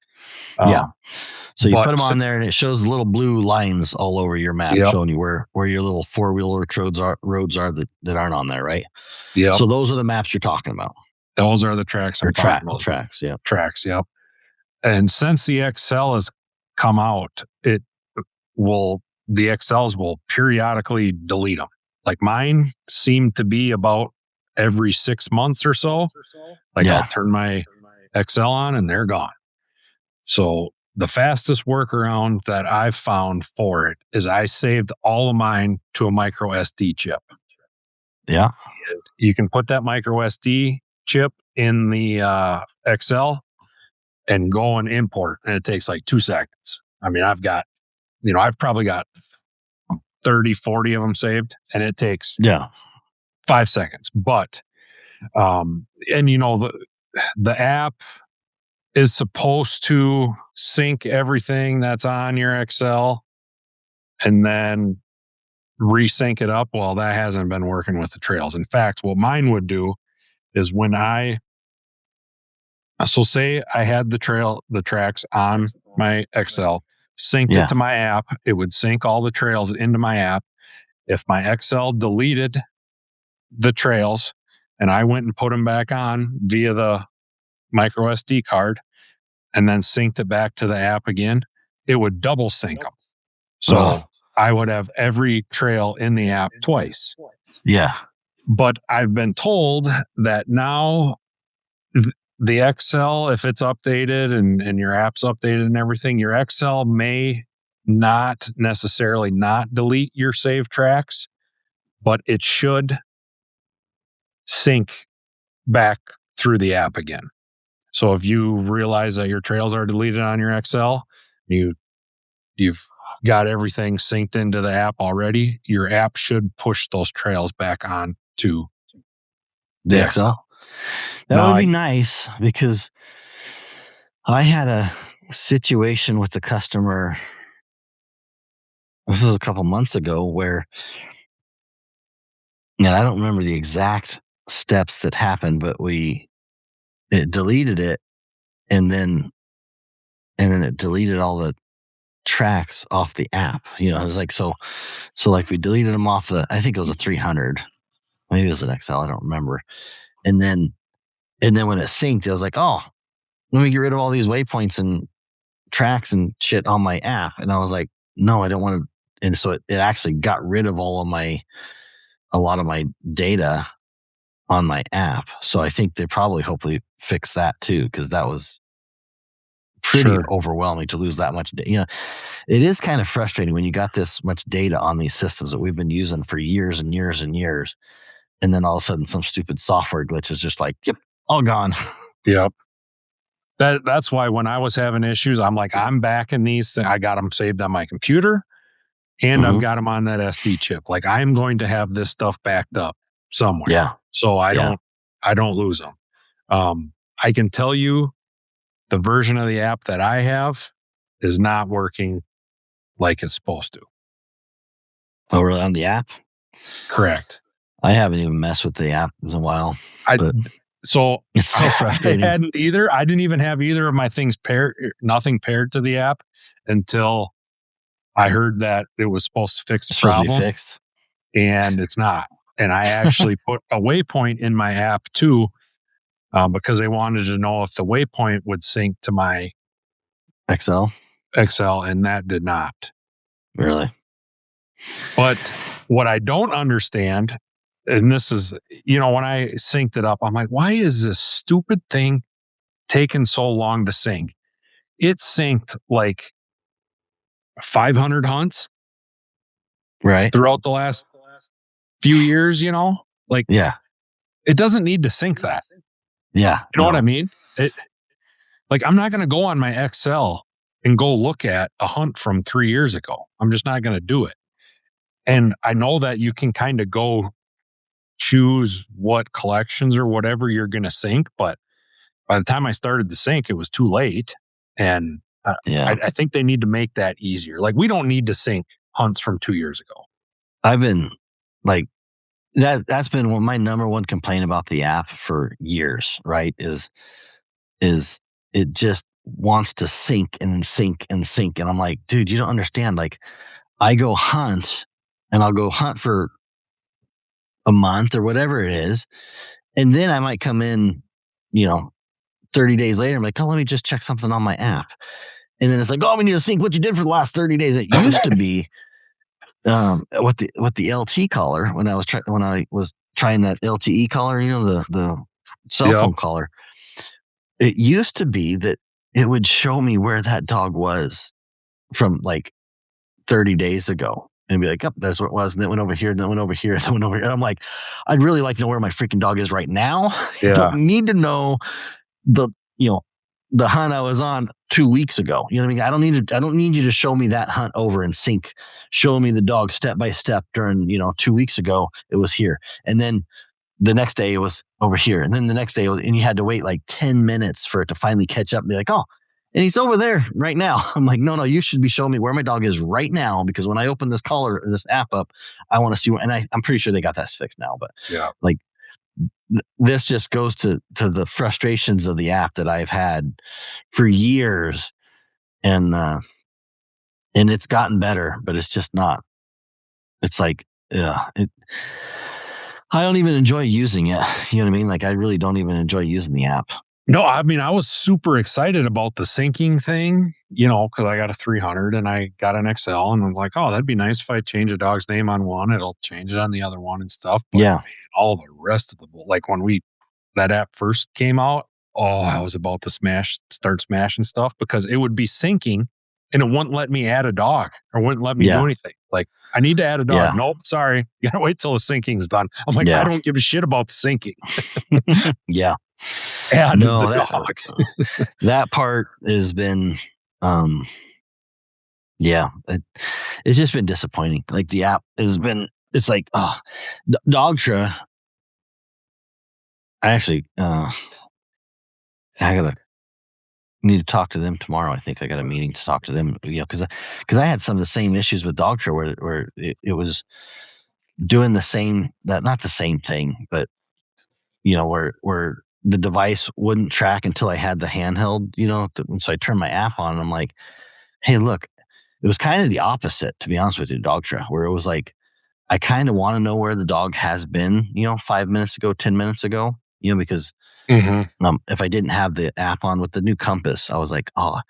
So you put them on there, and it shows little blue lines all over your map, showing you where your little 4-wheeler roads are that aren't on there, right? Yeah. So those are the maps you're talking about. Those are the tracks I'm talking about. Tracks, yeah. Tracks, yep. And since the XL has come out, the XLs will periodically delete them. Like mine seem to be about every 6 months or so. Like I'll turn my XL on and they're gone. So the fastest workaround that I've found for it is I saved all of mine to a micro SD chip. Yeah. And you can put that micro SD chip in the XL and go and import, and it takes like 2 seconds. I mean, I've probably got 30, 40 of them saved, and it takes 5 seconds. But, and the app is supposed to sync everything that's on your XL and then resync it up. Well, that hasn't been working with the trails. In fact, what mine would do is say I had the tracks on my XL, synced it to my app, it would sync all the trails into my app. If my XL deleted the trails and I went and put them back on via the micro SD card and then synced it back to the app again, it would double sync them. So I would have every trail in the app twice. Yeah. But I've been told that now the XL, if it's updated and your app's updated and everything, your XL may not necessarily not delete your saved tracks, but it should sync back through the app again. So if you realize that your trails are deleted on your XL, you've got everything synced into the app already, your app should push those trails back on to the XL. That would be nice, because I had a situation with the customer. This was a couple months ago where, I don't remember the exact steps that happened, but it deleted it, and then it deleted all the tracks off the app. It was like, so like we deleted them off I think it was a 300, maybe it was an XL, I don't remember. And then when it synced, I was like, oh, let me get rid of all these waypoints and tracks and shit on my app. And I was like, no, I don't want to. And so it actually got rid of a lot of my data on my app. So I think they probably hopefully fix that too, because that was pretty overwhelming to lose that much data. It is kind of frustrating when you got this much data on these systems that we've been using for years and years and years. And then all of a sudden some stupid software glitch is just like, yep, all gone. Yep. That's why when I was having issues, I'm like, I'm backing these. I got them saved on my computer and I've got them on that SD chip. Like I'm going to have this stuff backed up somewhere. Yeah. So I don't lose them. I can tell you the version of the app that I have is not working like it's supposed to. Oh, really? On the app? Correct. I haven't even messed with the app in a while. So it's so frustrating. I hadn't either. I didn't even have either of my things nothing paired to the app until I heard that it was supposed to fix the problem. Supposed to be fixed. And it's not. And I actually put a waypoint in my app too, because they wanted to know if the waypoint would sync to my XL, and that did not. Really? But what I don't understand, and this is, when I synced it up, I'm like, why is this stupid thing taking so long to sync? It synced like 500 hunts, right, throughout the last few years. Like, yeah, it doesn't need to sync that. Yeah, you know what I mean? Like, I'm not going to go on my XL and go look at a hunt from 3 years ago. I'm just not going to do it. And I know that you can kind of go choose what collections or whatever you're going to sync, but by the time I started the sync, it was too late. And I think they need to make that easier. Like, we don't need to sync hunts from 2 years ago. I've been like, that's been my number one complaint about the app for years, right? Is it just wants to sync and sync and sync. And I'm like, dude, you don't understand. Like, I go hunt and I'll go hunt for a month or whatever it is. And then I might come in, 30 days later. I'm like, oh, let me just check something on my app. And then it's like, oh, we need to sync what you did for the last 30 days. It used to be with the LT collar when I was trying that LTE collar, the cell phone collar. It used to be that it would show me where that dog was from like 30 days ago and be like, oh, that's what it was. And it went over here, and then went over here, and then went over here. And I'm like, I'd really like to know where my freaking dog is right now. Yeah. I don't need to know the hunt I was on 2 weeks ago. You know what I mean? I don't need you to show me that hunt over and sync. Show me the dog step by step during, 2 weeks ago, it was here. And then the next day it was over here. And then the next day, and you had to wait like 10 minutes for it to finally catch up and be like, oh, and he's over there right now. I'm like, no, you should be showing me where my dog is right now, because when I open this collar, this app up, I want to see where, and I'm pretty sure they got that fixed now, but like, this just goes to the frustrations of the app that I've had for years, and it's gotten better, but it's just not. It's like, I don't even enjoy using it. You know what I mean? Like, I really don't even enjoy using the app. No, I mean, I was super excited about the syncing thing, because I got a 300 and I got an XL, and I was like, oh, that'd be nice if I change a dog's name on one, it'll change it on the other one and stuff. But man, all the rest of like when that app first came out, I was about to start smashing stuff, because it would be syncing and it wouldn't let me add a dog or wouldn't let me do anything. Like, I need to add a dog. Yeah. Nope, sorry. You gotta wait till the syncing is done. I'm like, I don't give a shit about the syncing. Yeah. Add the dog. That part has been, it's just been disappointing. Like, the app has been, it's like, Dogtra. I actually, I need to talk to them tomorrow. I think I got a meeting to talk to them, because I had some of the same issues with Dogtra where it was doing the same, not the same thing, but where the device wouldn't track until I had the handheld, so I turned my app on and I'm like, hey, look, it was kind of the opposite, to be honest with you, Dogtra, where it was like, I kind of want to know where the dog has been, 5 minutes ago, 10 minutes ago. because Mm-hmm. if I didn't have the app on with the new compass, I was like, oh,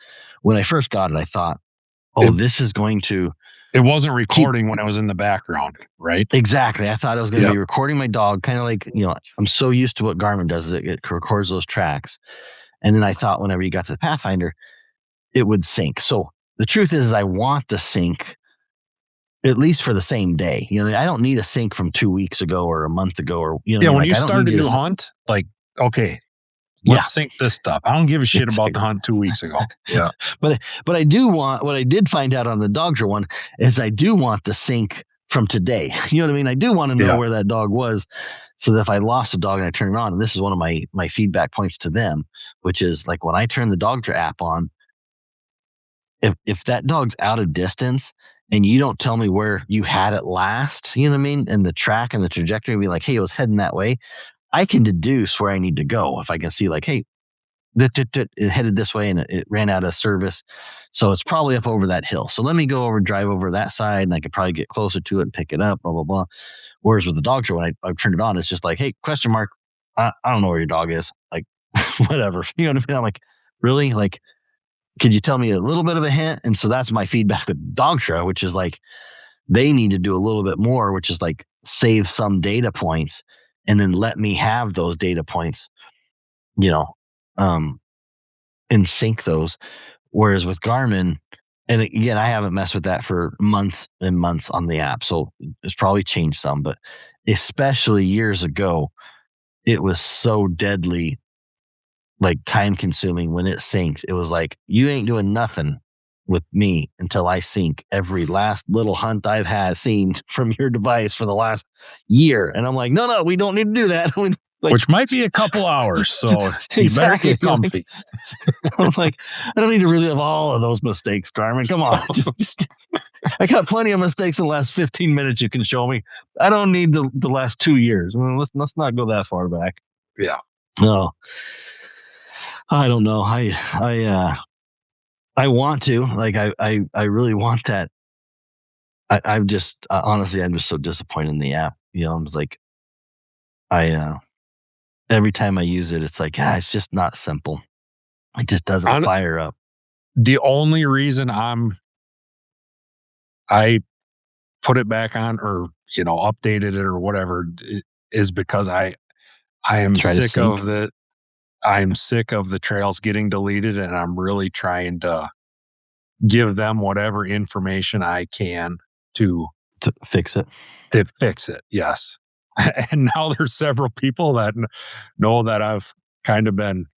when I first got it, I thought, oh, this is going to It wasn't keep. recording when it was in the background, right? Exactly. I thought I was going to Yep. be recording my dog, kind of like, I'm so used to what Garmin does, is it records those tracks. And then I thought whenever you got to the Pathfinder, it would sync. So the truth is I want the sync at least for the same day. I don't need a sync from 2 weeks ago or a month ago, or Yeah, when like you I don't start need a you new to. hunt, like, okay, Yeah, let's sync this stuff. I don't give a shit about the exactly. hunt 2 weeks ago. Yeah. But I do want, what I did find out on the Dogtra one is I do want the sync from today. You know what I mean? I do want to know Yeah. where that dog was, so that if I lost a dog and I turn it on, and this is one of my feedback points to them, which is like when I turn the Dogtra app on, if that dog's out of distance and you don't tell me where you had it last, you know what I mean? And the track and the trajectory, be like, hey, it was heading that way. I can deduce where I need to go if I can see like, hey, it headed this way and it ran out of service. So it's probably up over that hill. So let me go over, drive over that side, and I could probably get closer to it and pick it up, blah, blah, blah. Whereas with the dog show, when I turned it on, it's just like, hey, question mark. I don't know where your dog is. Like, whatever. You know what I mean? I'm like, really? Like, could you tell me a little bit of a hint? And so that's my feedback with Dogtra, which is like, they need to do a little bit more, which is like save some data points and then let me have those data points, um, and sync those. Whereas with Garmin, and again, I haven't messed with that for months and months on the app, so it's probably changed some, but especially years ago, it was so deadly, like time consuming when it synced. It was like, you ain't doing nothing with me until I sync every last little hunt I've had seen from your device for the last year. And I'm like, no, we don't need to do that. Like, Which might be a couple hours. So you better exactly. get comfy. I'm like, I don't need to relive all of those mistakes, Garmin. Come on. Just I got plenty of mistakes in the last 15 minutes you can show me. I don't need the last 2 years. Well, let's not go that far back. Yeah. No. I don't know. I want to. Like, I really want that. I'm just honestly, I'm just so disappointed in the app. I was like, every time I use it, it's like, it's just not simple. It just doesn't fire up. The only reason I put it back on, or updated it or whatever, is because I am sick of the trails getting deleted, and I'm really trying to give them whatever information I can to fix it. Yes. And now there's several people that know that I've kind of been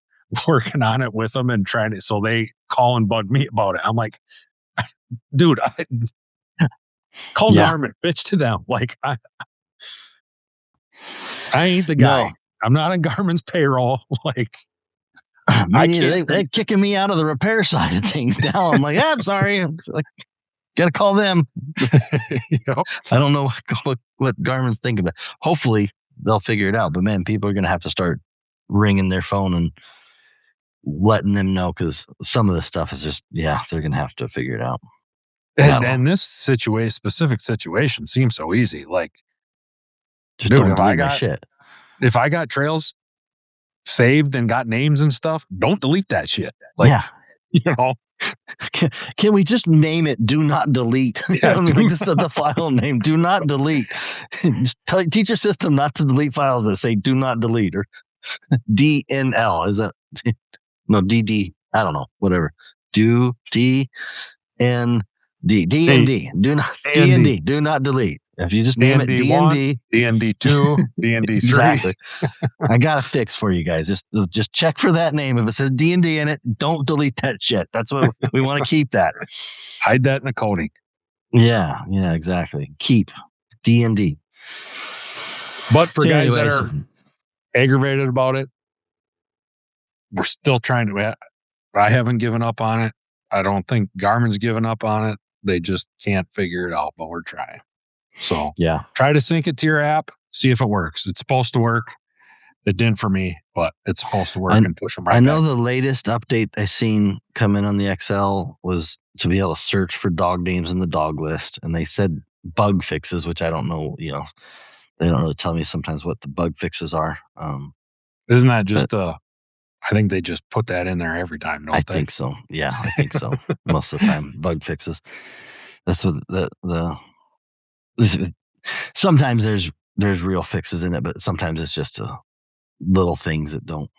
working on it with them and trying to, so they call and bug me about it. I'm like, dude, call Garmin, bitch to them. Like, I ain't the guy. No. I'm not on Garmin's payroll. Like, I can't. They're kicking me out of the repair side of things now. I'm like, I'm sorry. I'm like, gotta call them. I don't know what Garmin's thinking, but hopefully they'll figure it out. But man, people are gonna have to start ringing their phone and letting them know, because some of the stuff is just, they're gonna have to figure it out. And this specific situation seems so easy. Like, just dude, don't delete my shit. If I got trails saved and got names and stuff, don't delete that shit. Like, Can we just name it "Do Not Delete"? Yeah, like, this is the file name. Do not delete. Just teach your system not to delete files that say "Do Not Delete" or DNL. Is that no DD? I don't know. Whatever. Do DND. DND. Do not DND. Do not delete. If you just name it DND, DND2, DND3. Exactly. I got a fix for you guys. Just check for that name. If it says D&D in it, don't delete that shit. That's what we want to keep that. Hide that in the coding. Yeah, exactly. Keep D&D. But for guys that are aggravated about it, we're still trying to. I haven't given up on it. I don't think Garmin's given up on it. They just can't figure it out, but we're trying. So try to sync it to your app, see if it works. It's supposed to work. It didn't for me, but it's supposed to work and push them right back. I know the latest update I seen come in on the XL was to be able to search for dog names in the dog list. And they said bug fixes, which I don't know, they don't really tell me sometimes what the bug fixes are. Isn't that just I think they just put that in there every time, don't I they? think so. Yeah, I think so. Most of the time, bug fixes. That's what sometimes there's real fixes in it, but sometimes it's just little things that don't.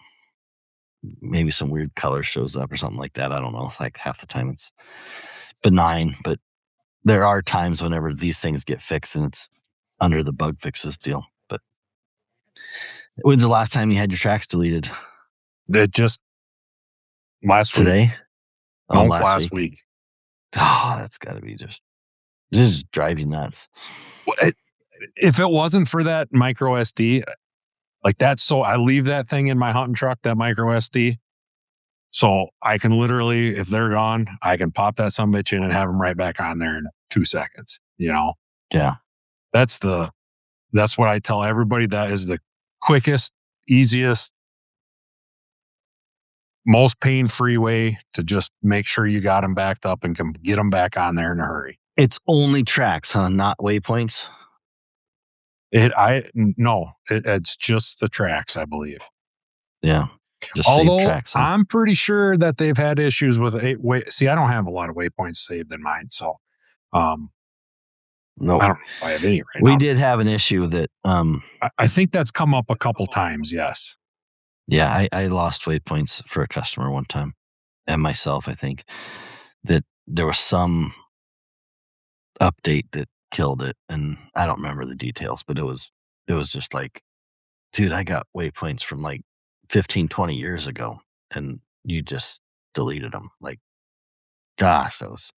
Maybe some weird color shows up or something like that. I don't know. It's like half the time it's benign, but there are times whenever these things get fixed and it's under the bug fixes deal. But when's the last time you had your tracks deleted? It just last week. Today? Oh, Nope, last last week. week. Oh, that's got to be just drive you nuts. If it wasn't for that micro SD, like that's so I leave that thing in my hunting truck, that micro SD. So I can literally, if they're gone, I can pop that sumbitch in and have them right back on there in 2 seconds. Yeah. That's what I tell everybody. That is the quickest, easiest, most pain-free way to just make sure you got them backed up and can get them back on there in a hurry. It's only tracks, huh? Not waypoints? It's just the tracks, I believe. Yeah. Just Although save tracks, huh? I'm pretty sure that they've had issues with see, I don't have a lot of waypoints saved in mine, so Nope. I don't know if I have any right now. We did have an issue that I think that's come up a couple times, yes. Yeah, I lost waypoints for a customer one time, and myself, I think, that there was some update that killed it, and I don't remember the details, but it was just like, dude, I got waypoints from like 15, 20 years ago, and you just deleted them. Like, gosh, that was.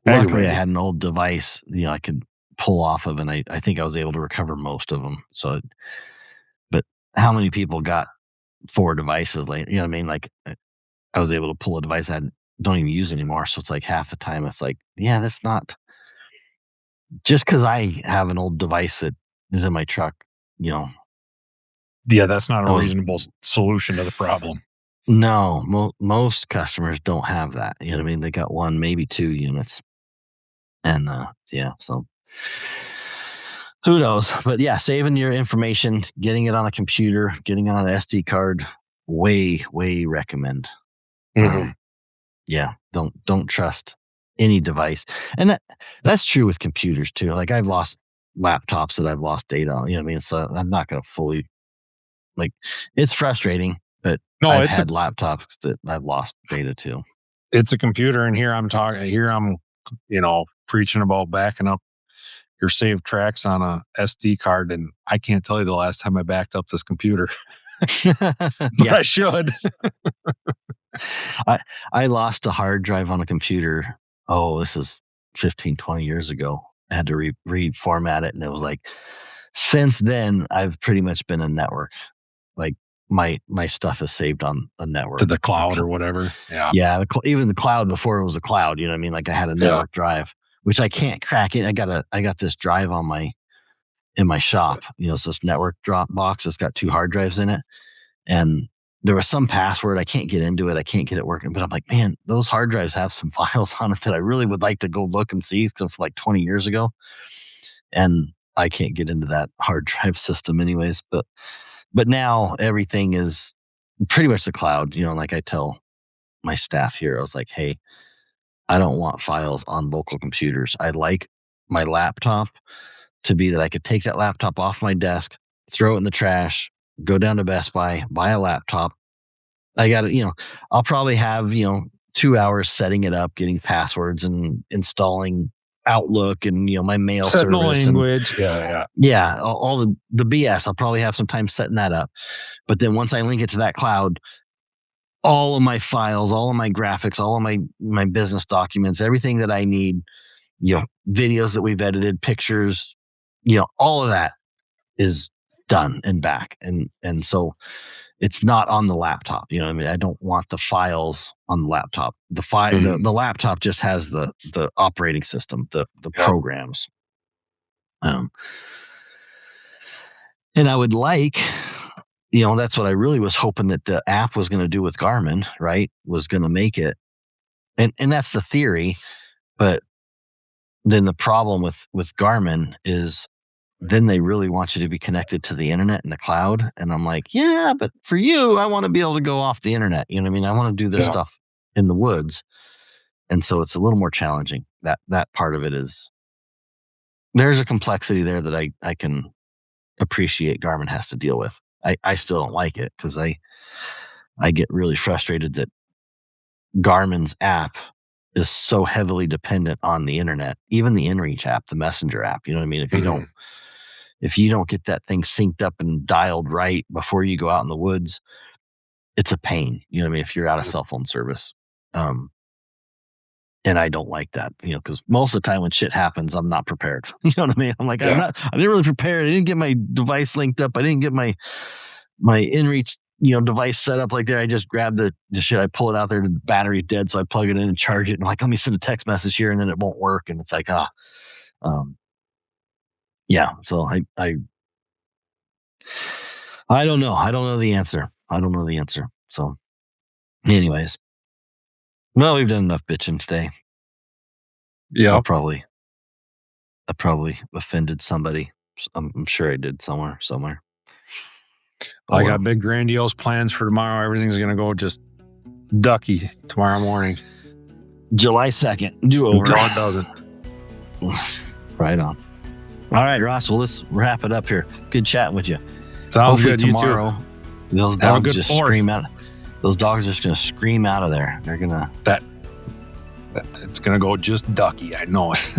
Luckily, I had an old device, I could pull off of, and I think I was able to recover most of them. So, but how many people got 4 devices later? You know what I mean? Like, I was able to pull a device I don't even use anymore. So it's like half the time it's like, yeah, that's not just because I have an old device that is in my truck, Yeah, that's not a reasonable solution to the problem. No, most customers don't have that. You know what I mean? They got 1, maybe 2 units. And yeah, so who knows? But yeah, saving your information, getting it on a computer, getting it on an SD card, way recommend. Mm-hmm. Yeah, don't trust any device. And that's true with computers too. Like, I've lost laptops that I've lost data on, you know what I mean? So I'm not going to fully, like, it's frustrating, but I've had laptops that I've lost data to. It's a computer, and here I'm preaching about backing up your saved tracks on a SD card, and I can't tell you the last time I backed up this computer. But I should. I lost a hard drive on a computer. Oh, this is 15, 20 years ago. I had to reformat it, and it was like, since then, I've pretty much been a network. Like, my stuff is saved on a network. To the cloud or whatever. Yeah. Yeah, even the cloud before it was a cloud, you know what I mean? Like, I had a network drive, which I can't crack it. I got this drive in my shop. It's this network drop box that's got 2 hard drives in it. And there was some password. I can't get into it. I can't get it working. But I'm like, man, those hard drives have some files on it that I really would like to go look and see from like 20 years ago. And I can't get into that hard drive system anyways. But now everything is pretty much the cloud. Like, I tell my staff here, I was like, hey, I don't want files on local computers. I like my laptop to be that I could take that laptop off my desk, throw it in the trash, go down to Best Buy, buy a laptop. I got it, I'll probably have, 2 hours setting it up, getting passwords and installing Outlook and, my mail setting service. The language. And, yeah. All the BS. I'll probably have some time setting that up. But then once I link it to that cloud, all of my files, all of my graphics, all of my business documents, everything that I need, videos that we've edited, pictures, all of that is done and back. And so it's not on the laptop. You know what I mean? I don't want the files on the laptop. The laptop just has the operating system, the programs. And I would like, that's what I really was hoping that the app was going to do with Garmin, right? Was going to make it. And that's the theory. But then the problem with Garmin is then they really want you to be connected to the internet and the cloud. And I'm like, yeah, but for you, I want to be able to go off the internet. You know what I mean? I want to do this stuff in the woods. And so it's a little more challenging. That part of it is, there's a complexity there that I can appreciate Garmin has to deal with. I still don't like it because I get really frustrated that Garmin's app is so heavily dependent on the internet, even the InReach app, the messenger app. You know what I mean? If you don't get that thing synced up and dialed right before you go out in the woods, it's a pain. You know what I mean? If you're out of cell phone service. And I don't like that, you know, because most of the time when shit happens, I'm not prepared. You know what I mean? I'm like, I didn't really prepare. I didn't get my device linked up. I didn't get my InReach, you know, device set up like that. I just grab the shit. I pull it out there. The battery's dead. So I plug it in and charge it. And I'm like, let me send a text message here. And then it won't work. And it's like, yeah. So I don't know. I don't know the answer. So anyways. Well, we've done enough bitching today. Yeah. I probably offended somebody. I'm sure I did somewhere. I got big grandiose plans for tomorrow. Everything's going to go just ducky tomorrow morning. July 2nd. Do over. No, it doesn't. Right on. All right, Ross. Well, let's wrap it up here. Good chatting with you. Sounds good. Tomorrow, you too. Those dogs just scream out. Those dogs are just going to scream out of there. They're going to... It's going to go just ducky. I know it.